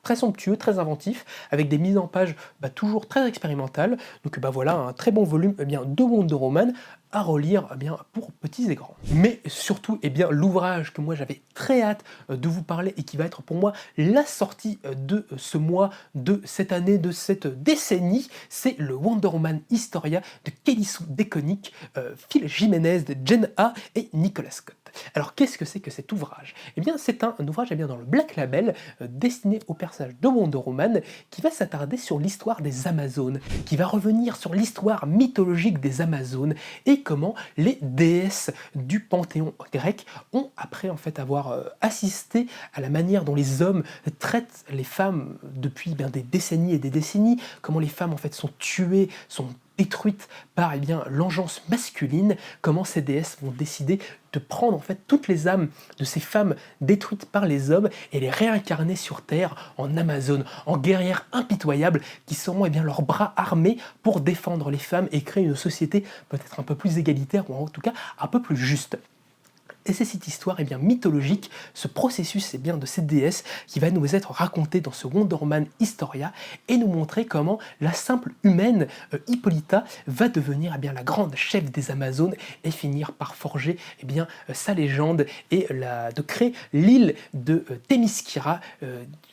très somptueux, très inventif, avec des mises en page toujours très expérimentales. Donc voilà, un très bon volume de Wonder Woman à relire pour petits et grands. Mais surtout, l'ouvrage que moi j'avais très hâte de vous parler et qui va être pour moi la sortie de ce mois, de cette année, de cette décennie, c'est le Wonder Woman Historia de Kelly Sue DeConnick, Phil Jiménez, de Jen A et Nicolas Scott. Alors qu'est-ce que c'est que cet ouvrage? C'est un ouvrage dans le Black Label destiné au personnage de Wonder Woman qui va s'attarder sur l'histoire des Amazones, qui va revenir sur l'histoire mythologique des Amazones et comment les déesses du panthéon grec ont, après avoir assisté à la manière dont les hommes traitent les femmes depuis des décennies et des décennies, comment les femmes sont tuées, sont détruites par l'engeance masculine, comment ces déesses vont décider de prendre toutes les âmes de ces femmes détruites par les hommes et les réincarner sur Terre en Amazones, en guerrières impitoyables qui seront leurs bras armés pour défendre les femmes et créer une société peut-être un peu plus égalitaire ou en tout cas un peu plus juste. Et c'est cette histoire mythologique, ce processus de cette déesse qui va nous être raconté dans ce Wonder Woman Historia et nous montrer comment la simple humaine Hippolyta va devenir la grande chef des Amazones et finir par forger sa légende et de créer l'île de Themyscira,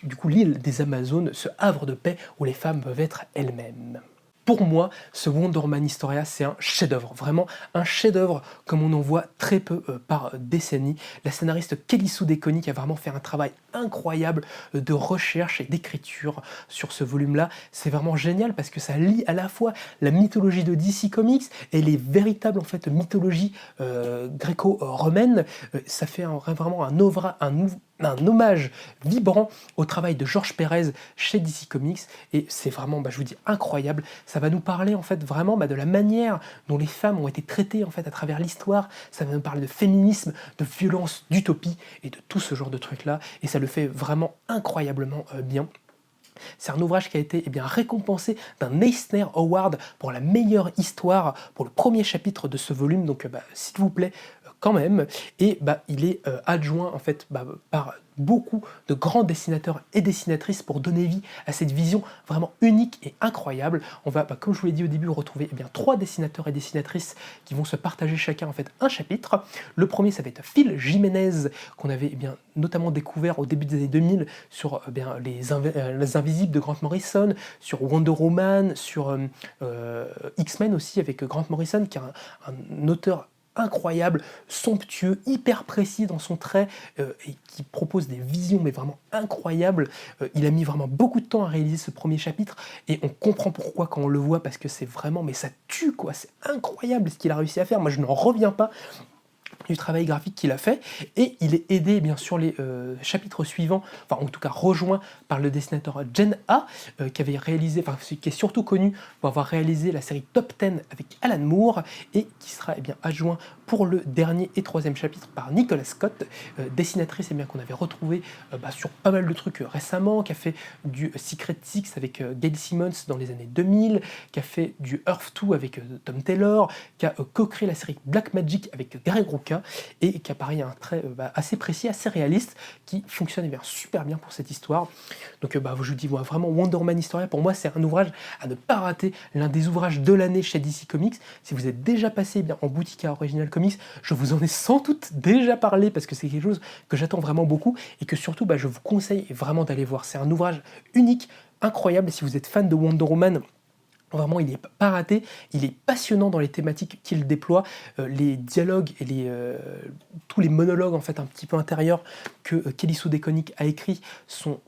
du coup l'île des Amazones, ce havre de paix où les femmes peuvent être elles-mêmes. Pour moi, ce Wonder Woman Historia, c'est un chef-d'œuvre, vraiment un chef-d'œuvre comme on en voit très peu par décennie. La scénariste Kelly Sue DeConnick a vraiment fait un travail incroyable de recherche et d'écriture sur ce volume-là. C'est vraiment génial parce que ça lie à la fois la mythologie de DC Comics et les véritables mythologies gréco-romaines. Ça fait vraiment un hommage vibrant au travail de George Pérez chez DC Comics et c'est vraiment, je vous dis, incroyable. Ça va nous parler vraiment de la manière dont les femmes ont été traitées à travers l'histoire. Ça va nous parler de féminisme, de violence, d'utopie et de tout ce genre de trucs là et ça le fait vraiment incroyablement bien. C'est un ouvrage qui a été récompensé d'un Eisner Award pour la meilleure histoire pour le premier chapitre de ce volume, donc s'il vous plaît, quand même. Et il est adjoint par beaucoup de grands dessinateurs et dessinatrices pour donner vie à cette vision vraiment unique et incroyable. On va, comme je vous l'ai dit au début, retrouver 3 dessinateurs et dessinatrices qui vont se partager chacun un chapitre. Le premier, ça va être Phil Jiménez, qu'on avait notamment découvert au début des années 2000 sur les Invisibles de Grant Morrison, sur Wonder Woman, sur X-Men aussi avec Grant Morrison, qui est un auteur incroyable, somptueux, hyper précis dans son trait et qui propose des visions mais vraiment incroyables. Il a mis vraiment beaucoup de temps à réaliser ce premier chapitre et on comprend pourquoi quand on le voit parce que c'est vraiment, mais ça tue quoi, c'est incroyable ce qu'il a réussi à faire. Moi je n'en reviens pas du travail graphique qu'il a fait et il est aidé sur les chapitres suivants, enfin en tout cas rejoint par le dessinateur Jen A qui avait réalisé, qui est surtout connu pour avoir réalisé la série Top 10 avec Alan Moore et qui sera adjoint pour le dernier et troisième chapitre par Nicolas Scott, dessinatrice qu'on avait retrouvé sur pas mal de trucs récemment, qui a fait du Secret Six avec Gail Simmons dans les années 2000, qui a fait du Earth 2 avec Tom Taylor, qui a co-créé la série Black Magic avec Greg Rucka et qui apparaît un trait assez précis, assez réaliste, qui fonctionne super bien pour cette histoire. Donc je vous dis vraiment Wonder Woman Historia, pour moi c'est un ouvrage à ne pas rater, l'un des ouvrages de l'année chez DC Comics. Si vous êtes déjà passé en boutique à Original Comics, je vous en ai sans doute déjà parlé parce que c'est quelque chose que j'attends vraiment beaucoup et que surtout je vous conseille vraiment d'aller voir. C'est un ouvrage unique, incroyable, et si vous êtes fan de Wonder Woman, vraiment, il n'est pas raté, il est passionnant dans les thématiques qu'il déploie, les dialogues et tous les monologues un petit peu intérieurs que Kelly Sue DeConnick a écrits sont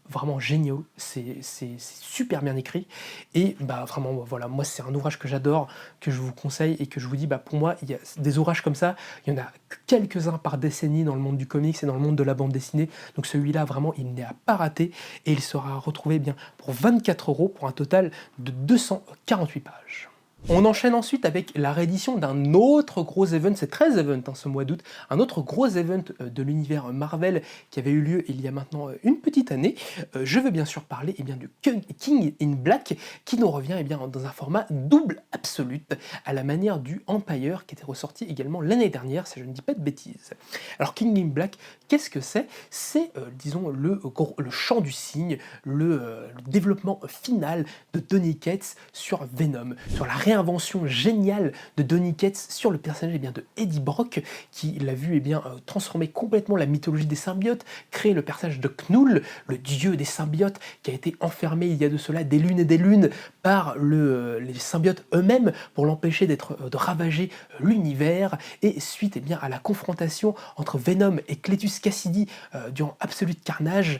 vraiment géniaux, c'est super bien écrit et bah, vraiment, voilà, moi, c'est un ouvrage que j'adore, que je vous conseille et que je vous dis, bah, pour moi, il y a des ouvrages comme ça, il y en a que quelques-uns par décennie dans le monde du comics et dans le monde de la bande dessinée, donc celui-là, vraiment, il n'est à pas rater et il sera retrouvé bien pour 24 € pour un total de 248 pages. On enchaîne ensuite avec la réédition d'un autre gros event, c'est 13 events ce mois d'août, un autre gros event de l'univers Marvel qui avait eu lieu il y a maintenant une petite année. Je veux bien sûr parler bien, du King in Black qui nous revient bien, dans un format double absolute à la manière du Empire qui était ressorti également l'année dernière, si je ne dis pas de bêtises. Alors King in Black, qu'est-ce que c'est? C'est, disons, le chant du cygne, le développement final de Donny Cates sur Venom, sur la réinvention géniale de Donny Cates sur le personnage de Eddie Brock, qui l'a vu transformer complètement la mythologie des symbiotes, créer le personnage de Knull, le dieu des symbiotes, qui a été enfermé il y a de cela des lunes et des lunes par les symbiotes eux-mêmes pour l'empêcher de ravager l'univers. Et suite à la confrontation entre Venom et Cletus Cassidy durant Absolute Carnage,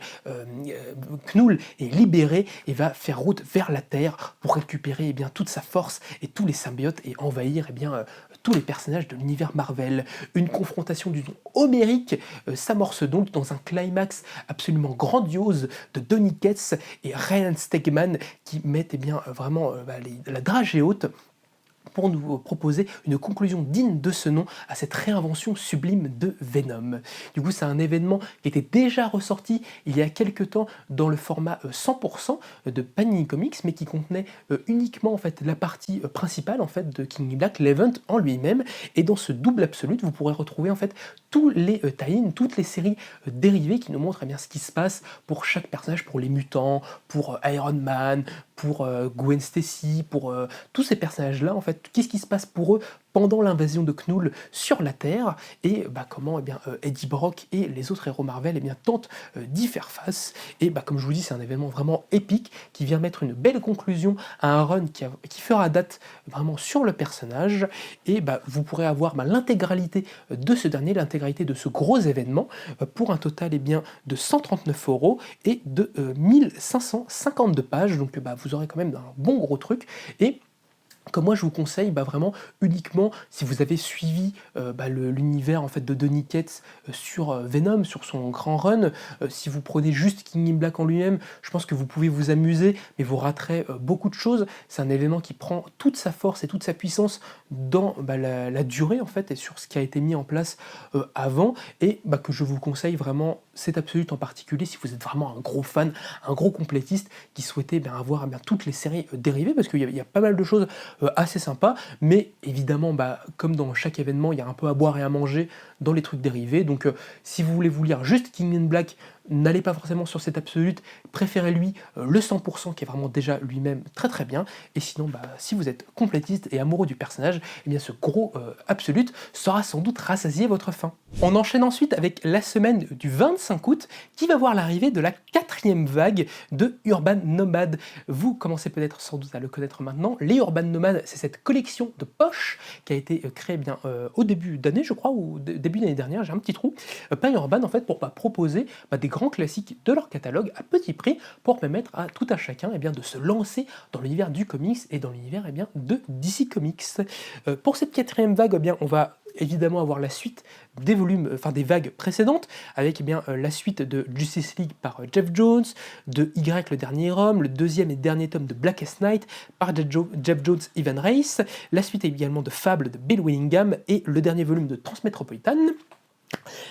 Knull est libéré et va faire route vers la Terre pour récupérer toute sa force et tous les symbiotes et envahir tous les personnages de l'univers Marvel. Une confrontation du ton homérique s'amorce donc dans un climax absolument grandiose de Donny Cates et Ryan Stegman qui mettent vraiment la dragée haute pour nous proposer une conclusion digne de ce nom à cette réinvention sublime de Venom. Du coup, c'est un événement qui était déjà ressorti il y a quelques temps dans le format 100% de Panini Comics, mais qui contenait uniquement la partie principale de King in Black, l'event en lui-même. Et dans ce double absolute, vous pourrez retrouver tous les tie-ins, toutes les séries dérivées qui nous montrent ce qui se passe pour chaque personnage, pour les mutants, pour Iron Man, pour Gwen Stacy, pour tous ces personnages-là, qu'est-ce qui se passe pour eux pendant l'invasion de Knull sur la Terre, et comment Eddie Brock et les autres héros Marvel tentent d'y faire face. Et comme je vous dis, c'est un événement vraiment épique qui vient mettre une belle conclusion à un run qui fera date vraiment sur le personnage, et vous pourrez avoir l'intégralité de ce dernier, l'intégralité de ce gros événement, pour un total de 139 € et de 1552 pages, donc vous aurez quand même un bon gros truc. Et comme moi je vous conseille vraiment uniquement si vous avez suivi l'univers de Donny Cates sur Venom, sur son grand run. Si vous prenez juste King in Black en lui-même, je pense que vous pouvez vous amuser, mais vous raterez beaucoup de choses. C'est un événement qui prend toute sa force et toute sa puissance dans la durée et sur ce qui a été mis en place avant, et que je vous conseille vraiment cet absolute en particulier si vous êtes vraiment un gros fan, un gros complétiste qui souhaitait avoir toutes les séries dérivées, parce qu'il y a pas mal de choses assez sympa, mais évidemment, comme dans chaque événement, il y a un peu à boire et à manger dans les trucs dérivés. Donc, si vous voulez vous lire juste King in Black, n'allez pas forcément sur cet absolute, préférez-lui le 100% qui est vraiment déjà lui-même très très bien. Et sinon, si vous êtes complétiste et amoureux du personnage, ce gros absolute saura sans doute rassasier votre faim. On enchaîne ensuite avec la semaine du 25 août qui va voir l'arrivée de la 4e vague de Urban Nomad. Vous commencez peut-être sans doute à le connaître maintenant. Les Urban Nomad, c'est cette collection de poches qui a été créée au début d'année, je crois, ou début d'année dernière, j'ai un petit trou. Pan Urban, pour proposer des grands classiques de leur catalogue à petit prix pour permettre à tout à chacun de se lancer dans l'univers du comics et dans l'univers de DC Comics. Pour cette 4e vague, on va évidemment avoir la suite des volumes, des vagues précédentes, avec la suite de Justice League par Jeff Jones, de Y le dernier homme, le 2e et dernier tome de Blackest Night par Jeff Jones Evan Race, la suite également de Fable de Bill Willingham et le dernier volume de Transmetropolitan.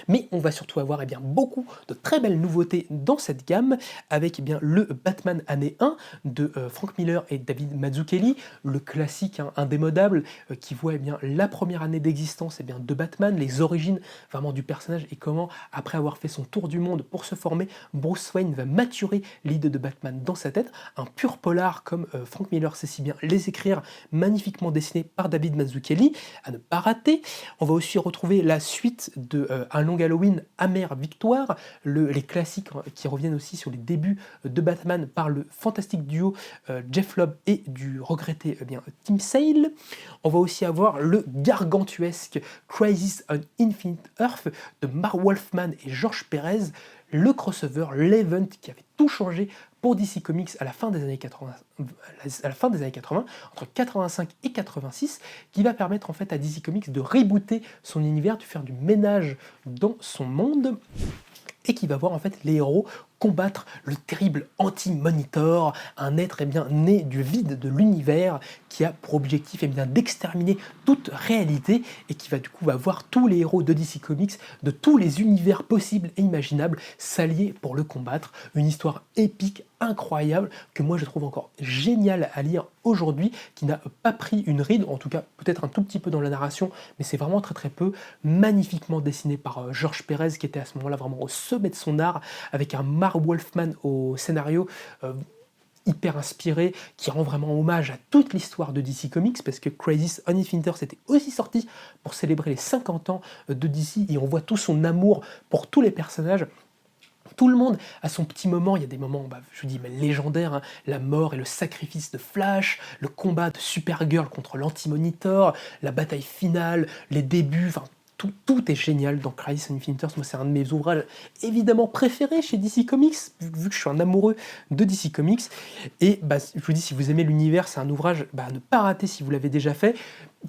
Mais on va surtout avoir beaucoup de très belles nouveautés dans cette gamme, avec le Batman année 1 de Frank Miller et David Mazzucchelli, le classique indémodable qui voit la première année d'existence de Batman, les origines vraiment du personnage et comment, après avoir fait son tour du monde pour se former, Bruce Wayne va maturer l'idée de Batman dans sa tête, un pur polar comme Frank Miller sait si bien les écrire, magnifiquement dessiné par David Mazzucchelli, à ne pas rater. On va aussi retrouver la suite de Un long Halloween, Amère Victoire, les classiques qui reviennent aussi sur les débuts de Batman par le fantastique duo Jeff Lobb et du regretté Tim Sale. On va aussi avoir le gargantuesque Crisis on Infinite Earth de Mark Wolfman et George Pérez, le crossover, l'event qui avait tout changé pour DC Comics à la fin des années 80, entre 85 et 86, qui va permettre en fait à DC Comics de rebooter son univers, de faire du ménage dans son monde, et qui va voir en fait les héros combattre le terrible Anti-Monitor, un être né du vide de l'univers qui a pour objectif d'exterminer toute réalité et qui va du coup voir tous les héros de DC Comics de tous les univers possibles et imaginables s'allier pour le combattre. Une histoire épique, incroyable, que moi je trouve encore génial à lire aujourd'hui, qui n'a pas pris une ride, en tout cas peut-être un tout petit peu dans la narration, mais c'est vraiment très très peu, magnifiquement dessiné par Georges Pérez, qui était à ce moment-là vraiment au sommet de son art, avec un Mark Wolfman au scénario, hyper inspiré, qui rend vraiment hommage à toute l'histoire de DC Comics, parce que Crisis on Infinite Earths était aussi sorti pour célébrer les 50 ans de DC, et on voit tout son amour pour tous les personnages. Tout le monde a son petit moment, il y a des moments, je vous dis, mais légendaires, hein, la mort et le sacrifice de Flash, le combat de Supergirl contre l'Anti-Monitor, la bataille finale, les débuts, enfin, tout est génial dans Crisis on Infinite Earths. Moi, c'est un de mes ouvrages évidemment préférés chez DC Comics, vu que je suis un amoureux de DC Comics. Et je vous dis, si vous aimez l'univers, c'est un ouvrage à ne pas rater si vous l'avez déjà fait,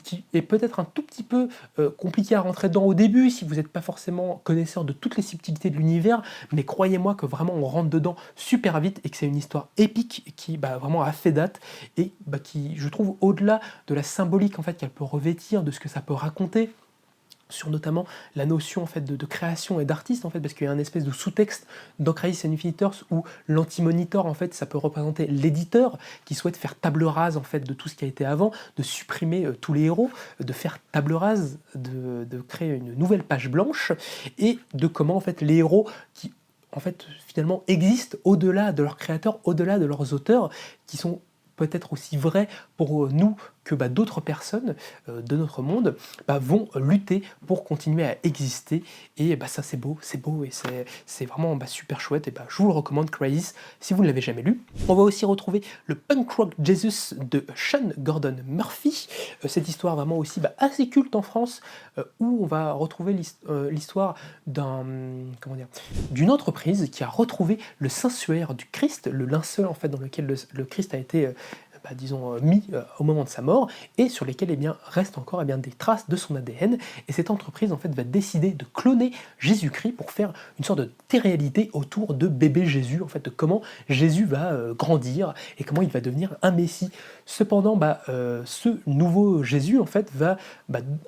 qui est peut-être un tout petit peu compliqué à rentrer dedans au début, si vous n'êtes pas forcément connaisseur de toutes les subtilités de l'univers, mais croyez-moi que vraiment on rentre dedans super vite et que c'est une histoire épique qui vraiment a fait date et qui, je trouve, au-delà de la symbolique en fait qu'elle peut revêtir, de ce que ça peut raconter, sur notamment la notion en fait de création et d'artiste, en fait, parce qu'il y a un espèce de sous-texte dans Crisis on Infinite Earths où l'Anti-Monitor, en fait, ça peut représenter l'éditeur qui souhaite faire table rase en fait de tout ce qui a été avant, de supprimer tous les héros, de faire table rase, de créer une nouvelle page blanche, et de comment en fait les héros qui en fait finalement existent au-delà de leurs créateurs, au-delà de leurs auteurs, qui sont peut-être aussi vrais pour nous que d'autres personnes de notre monde vont lutter pour continuer à exister. Et ça, c'est beau et c'est vraiment super chouette. Et je vous le recommande, Crisis, si vous ne l'avez jamais lu. On va aussi retrouver le Punk Rock Jesus de Sean Gordon Murphy. Cette histoire vraiment aussi assez culte en France, où on va retrouver l'histoire d'une entreprise qui a retrouvé le sanctuaire du Christ, le linceul en fait dans lequel le Christ a été mis au moment de sa mort, et sur lesquels restent encore des traces de son ADN. Et cette entreprise en fait va décider de cloner Jésus-Christ pour faire une sorte de télé-réalité autour de bébé Jésus, en fait, de comment Jésus va grandir et comment il va devenir un Messie. Cependant, ce nouveau Jésus en fait va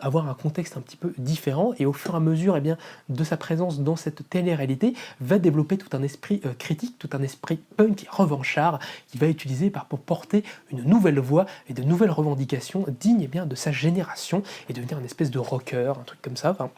avoir un contexte un petit peu différent, et au fur et à mesure de sa présence dans cette télé-réalité, va développer tout un esprit critique, tout un esprit punk revanchard, qui va utiliser pour porter une nouvelle voix et de nouvelles revendications dignes de sa génération, et devenir une espèce de rocker, un truc comme ça. Enfin,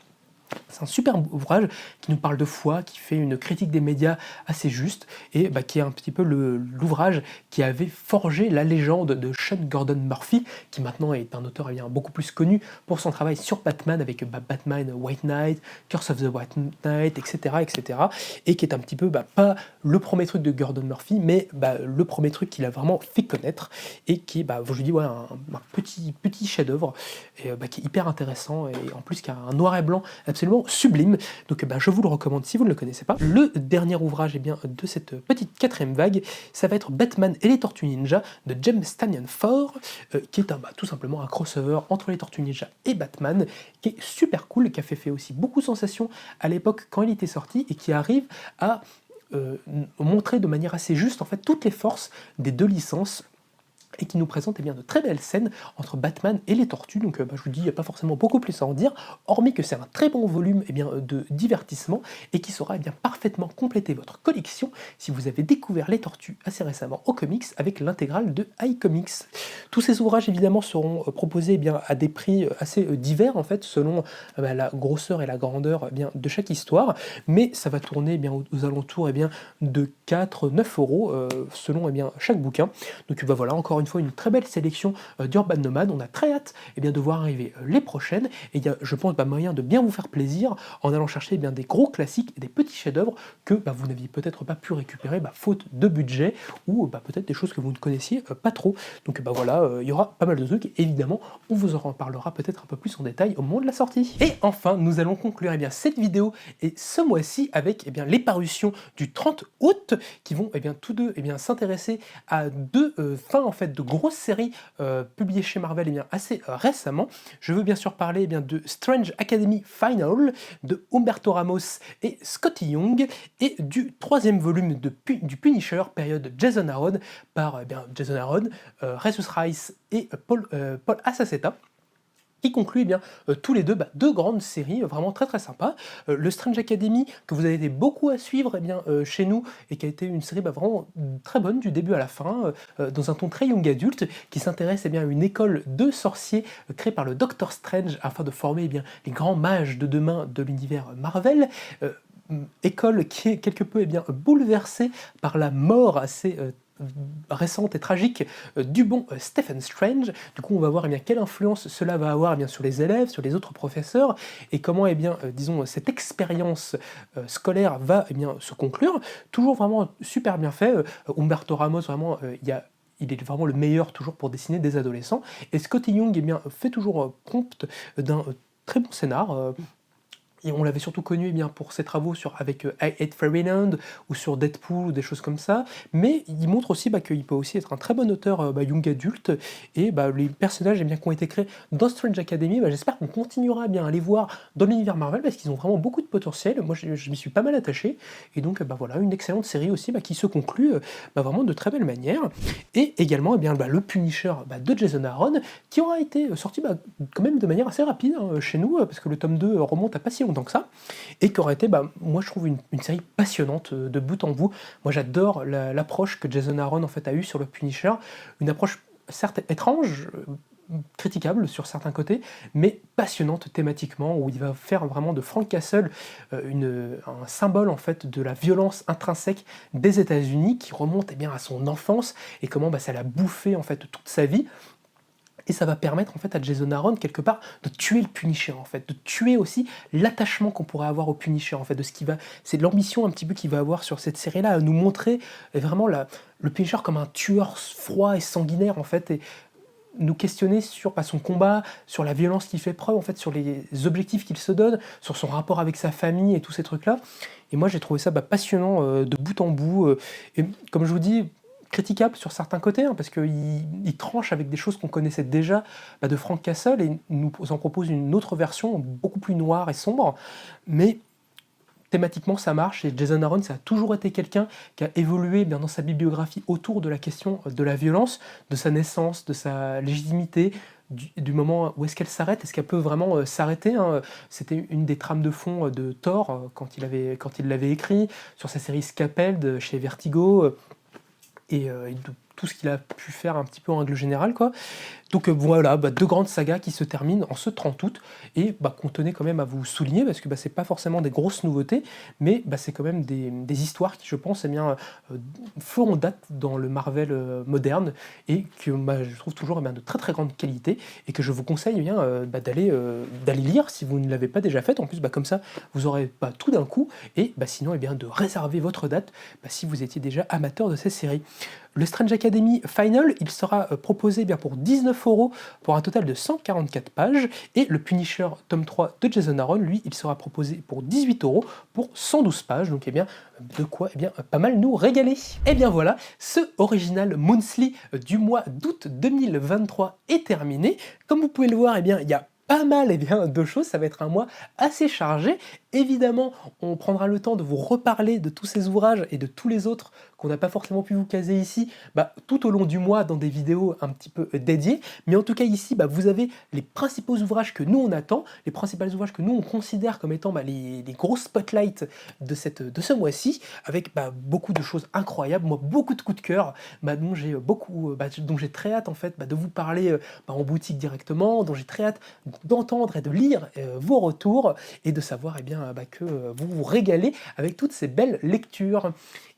c'est un super ouvrage qui nous parle de foi, qui fait une critique des médias assez juste, et qui est un petit peu l'ouvrage qui avait forgé la légende de Sean Gordon Murphy, qui maintenant est un auteur beaucoup plus connu pour son travail sur Batman, avec Batman White Knight, Curse of the White Knight, etc., et qui est un petit peu pas le premier truc de Gordon Murphy, mais le premier truc qu'il a vraiment fait connaître, et qui est, je vous dis, un petit chef-d'œuvre, et qui est hyper intéressant, et en plus qui a un noir et blanc absolument sublime. Donc je vous le recommande si vous ne le connaissez pas. Le dernier ouvrage de cette petite quatrième vague, ça va être Batman et les Tortues Ninja de James Tynion Ford, qui est tout simplement un crossover entre les Tortues Ninja et Batman, qui est super cool, qui a fait aussi beaucoup sensation à l'époque quand il était sorti, et qui arrive à montrer de manière assez juste en fait toutes les forces des deux licences, et qui nous présente de très belles scènes entre Batman et les tortues. Donc je vous dis, il n'y a pas forcément beaucoup plus à en dire, hormis que c'est un très bon volume de divertissement, et qui saura parfaitement compléter votre collection si vous avez découvert les tortues assez récemment au comics avec l'intégrale de iComics. Tous ces ouvrages évidemment seront proposés à des prix assez divers en fait, selon la grosseur et la grandeur de chaque histoire, mais ça va tourner aux alentours de 4-9 euros selon chaque bouquin. Donc voilà, encore une une fois une très belle sélection d'Urban Nomad. On a très hâte de voir arriver les prochaines, et il y a, je pense, moyen de bien vous faire plaisir en allant chercher des gros classiques et des petits chefs-d'œuvre que vous n'aviez peut-être pas pu récupérer faute de budget, ou peut-être des choses que vous ne connaissiez pas trop. Donc voilà, il y aura pas mal de trucs, évidemment, on vous en parlera peut-être un peu plus en détail au moment de la sortie. Et enfin, nous allons conclure cette vidéo et ce mois-ci avec les parutions du 30 août qui vont tous deux s'intéresser à deux fins en fait de grosses séries publiées chez Marvel assez récemment. Je veux bien sûr parler de Strange Academy Final de Humberto Ramos et Scotty Young, et du troisième volume du Punisher période Jason Aaron par Jason Aaron, Jesus Rice et Paul Acaceta, qui conclut tous les deux deux grandes séries vraiment très très sympas. Le Strange Academy, que vous avez été beaucoup à suivre chez nous, et qui a été une série vraiment très bonne du début à la fin, dans un ton très young adulte, qui s'intéresse à une école de sorciers créée par le Docteur Strange afin de former les grands mages de demain de l'univers Marvel. École qui est quelque peu bouleversée par la mort assez récente et tragique du bon Stephen Strange. Du coup, on va voir quelle influence cela va avoir sur les élèves, sur les autres professeurs, et comment disons, cette expérience scolaire va se conclure. Toujours vraiment super bien fait. Humberto Ramos, vraiment, il est vraiment le meilleur toujours pour dessiner des adolescents. Et Scotty Young fait toujours prompt d'un très bon scénar. Et on l'avait surtout connu pour ses travaux avec I Hate Fairyland ou sur Deadpool ou des choses comme ça, mais il montre aussi qu'il peut aussi être un très bon auteur young adulte, et les personnages qui ont été créés dans Strange Academy, j'espère qu'on continuera à les voir dans l'univers Marvel, parce qu'ils ont vraiment beaucoup de potentiel. Moi je m'y suis pas mal attaché, et donc voilà, une excellente série aussi qui se conclut vraiment de très belle manière. Et également le Punisher de Jason Aaron, qui aura été sorti quand même de manière assez rapide chez nous, parce que le tome 2 remonte à pas si longtemps que ça, et qui aurait été, moi je trouve, une série passionnante de bout en bout. Moi j'adore l'approche que Jason Aaron en fait a eue sur le Punisher, une approche certes étrange, critiquable sur certains côtés, mais passionnante thématiquement, où il va faire vraiment de Frank Castle un symbole en fait de la violence intrinsèque des États-Unis, qui remonte à son enfance, et comment ça l'a bouffé en fait toute sa vie. Et ça va permettre en fait à Jason Aaron quelque part de tuer le Punisher, en fait, de tuer aussi l'attachement qu'on pourrait avoir au Punisher, en fait, de ce qui va, c'est l'ambition un petit peu qu'il va avoir sur cette série-là, à nous montrer vraiment le Punisher comme un tueur froid et sanguinaire, en fait, et nous questionner sur son combat, sur la violence qu'il fait preuve, en fait, sur les objectifs qu'il se donne, sur son rapport avec sa famille et tous ces trucs-là. Et moi j'ai trouvé ça passionnant de bout en bout, et comme je vous dis, critiquable sur certains côtés, parce qu'il tranche avec des choses qu'on connaissait déjà de Frank Castle, et nous en propose une autre version beaucoup plus noire et sombre, mais thématiquement ça marche. Et Jason Aaron, ça a toujours été quelqu'un qui a évolué dans sa bibliographie autour de la question de la violence, de sa naissance, de sa légitimité, du moment où est-ce qu'elle s'arrête, est-ce qu'elle peut vraiment s'arrêter, hein. C'était une des trames de fond de Thor quand il l'avait écrit, sur sa série Scapeld chez Vertigo, et de tout ce qu'il a pu faire un petit peu en règle générale, quoi. Donc voilà, deux grandes sagas qui se terminent en ce 30 août, et qu'on tenait quand même à vous souligner, parce que c'est pas forcément des grosses nouveautés, mais c'est quand même des histoires qui, je pense, feront date dans le Marvel moderne, et que je trouve toujours de très très grande qualité, et que je vous conseille d'aller lire si vous ne l'avez pas déjà fait. En plus, comme ça, vous aurez pas tout d'un coup, et sinon de réserver votre date si vous étiez déjà amateur de ces séries. Le Strange Academy Final, il sera proposé pour 19 € pour un total de 144 pages, et le Punisher tome 3 de Jason Aaron, lui, il sera proposé pour 18 € pour 112 pages, donc de quoi pas mal nous régaler. Et bien voilà, ce original Monthly du mois d'août 2023 est terminé. Comme vous pouvez le voir, il y a pas mal de choses, ça va être un mois assez chargé. Évidemment, on prendra le temps de vous reparler de tous ces ouvrages et de tous les autres qu'on n'a pas forcément pu vous caser ici, tout au long du mois dans des vidéos un petit peu dédiées. Mais en tout cas ici, vous avez les principaux ouvrages que nous on attend, les principaux ouvrages que nous on considère comme étant les gros spotlights de ce mois-ci, avec beaucoup de choses incroyables, moi beaucoup de coups de cœur, dont j'ai très hâte en fait de vous parler en boutique directement, dont j'ai très hâte d'entendre et de lire vos retours, et de savoir que vous vous régalez avec toutes ces belles lectures.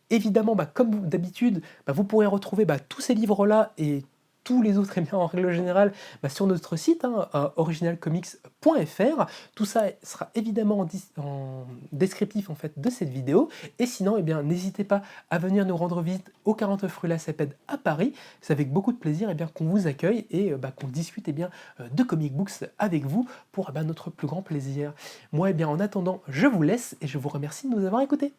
Évidemment, comme d'habitude, vous pourrez retrouver tous ces livres-là et tous les autres, eh bien, en règle générale, sur notre site, hein, originalcomics.fr. Tout ça sera évidemment en descriptif en fait, de cette vidéo. Et sinon, eh bien, n'hésitez pas à venir nous rendre visite au 49 rue La Sapède à Paris. C'est avec beaucoup de plaisir eh bien, qu'on vous accueille et qu'on discute eh bien, de comic books avec vous pour notre plus grand plaisir. Moi, eh bien, en attendant, je vous laisse et je vous remercie de nous avoir écoutés.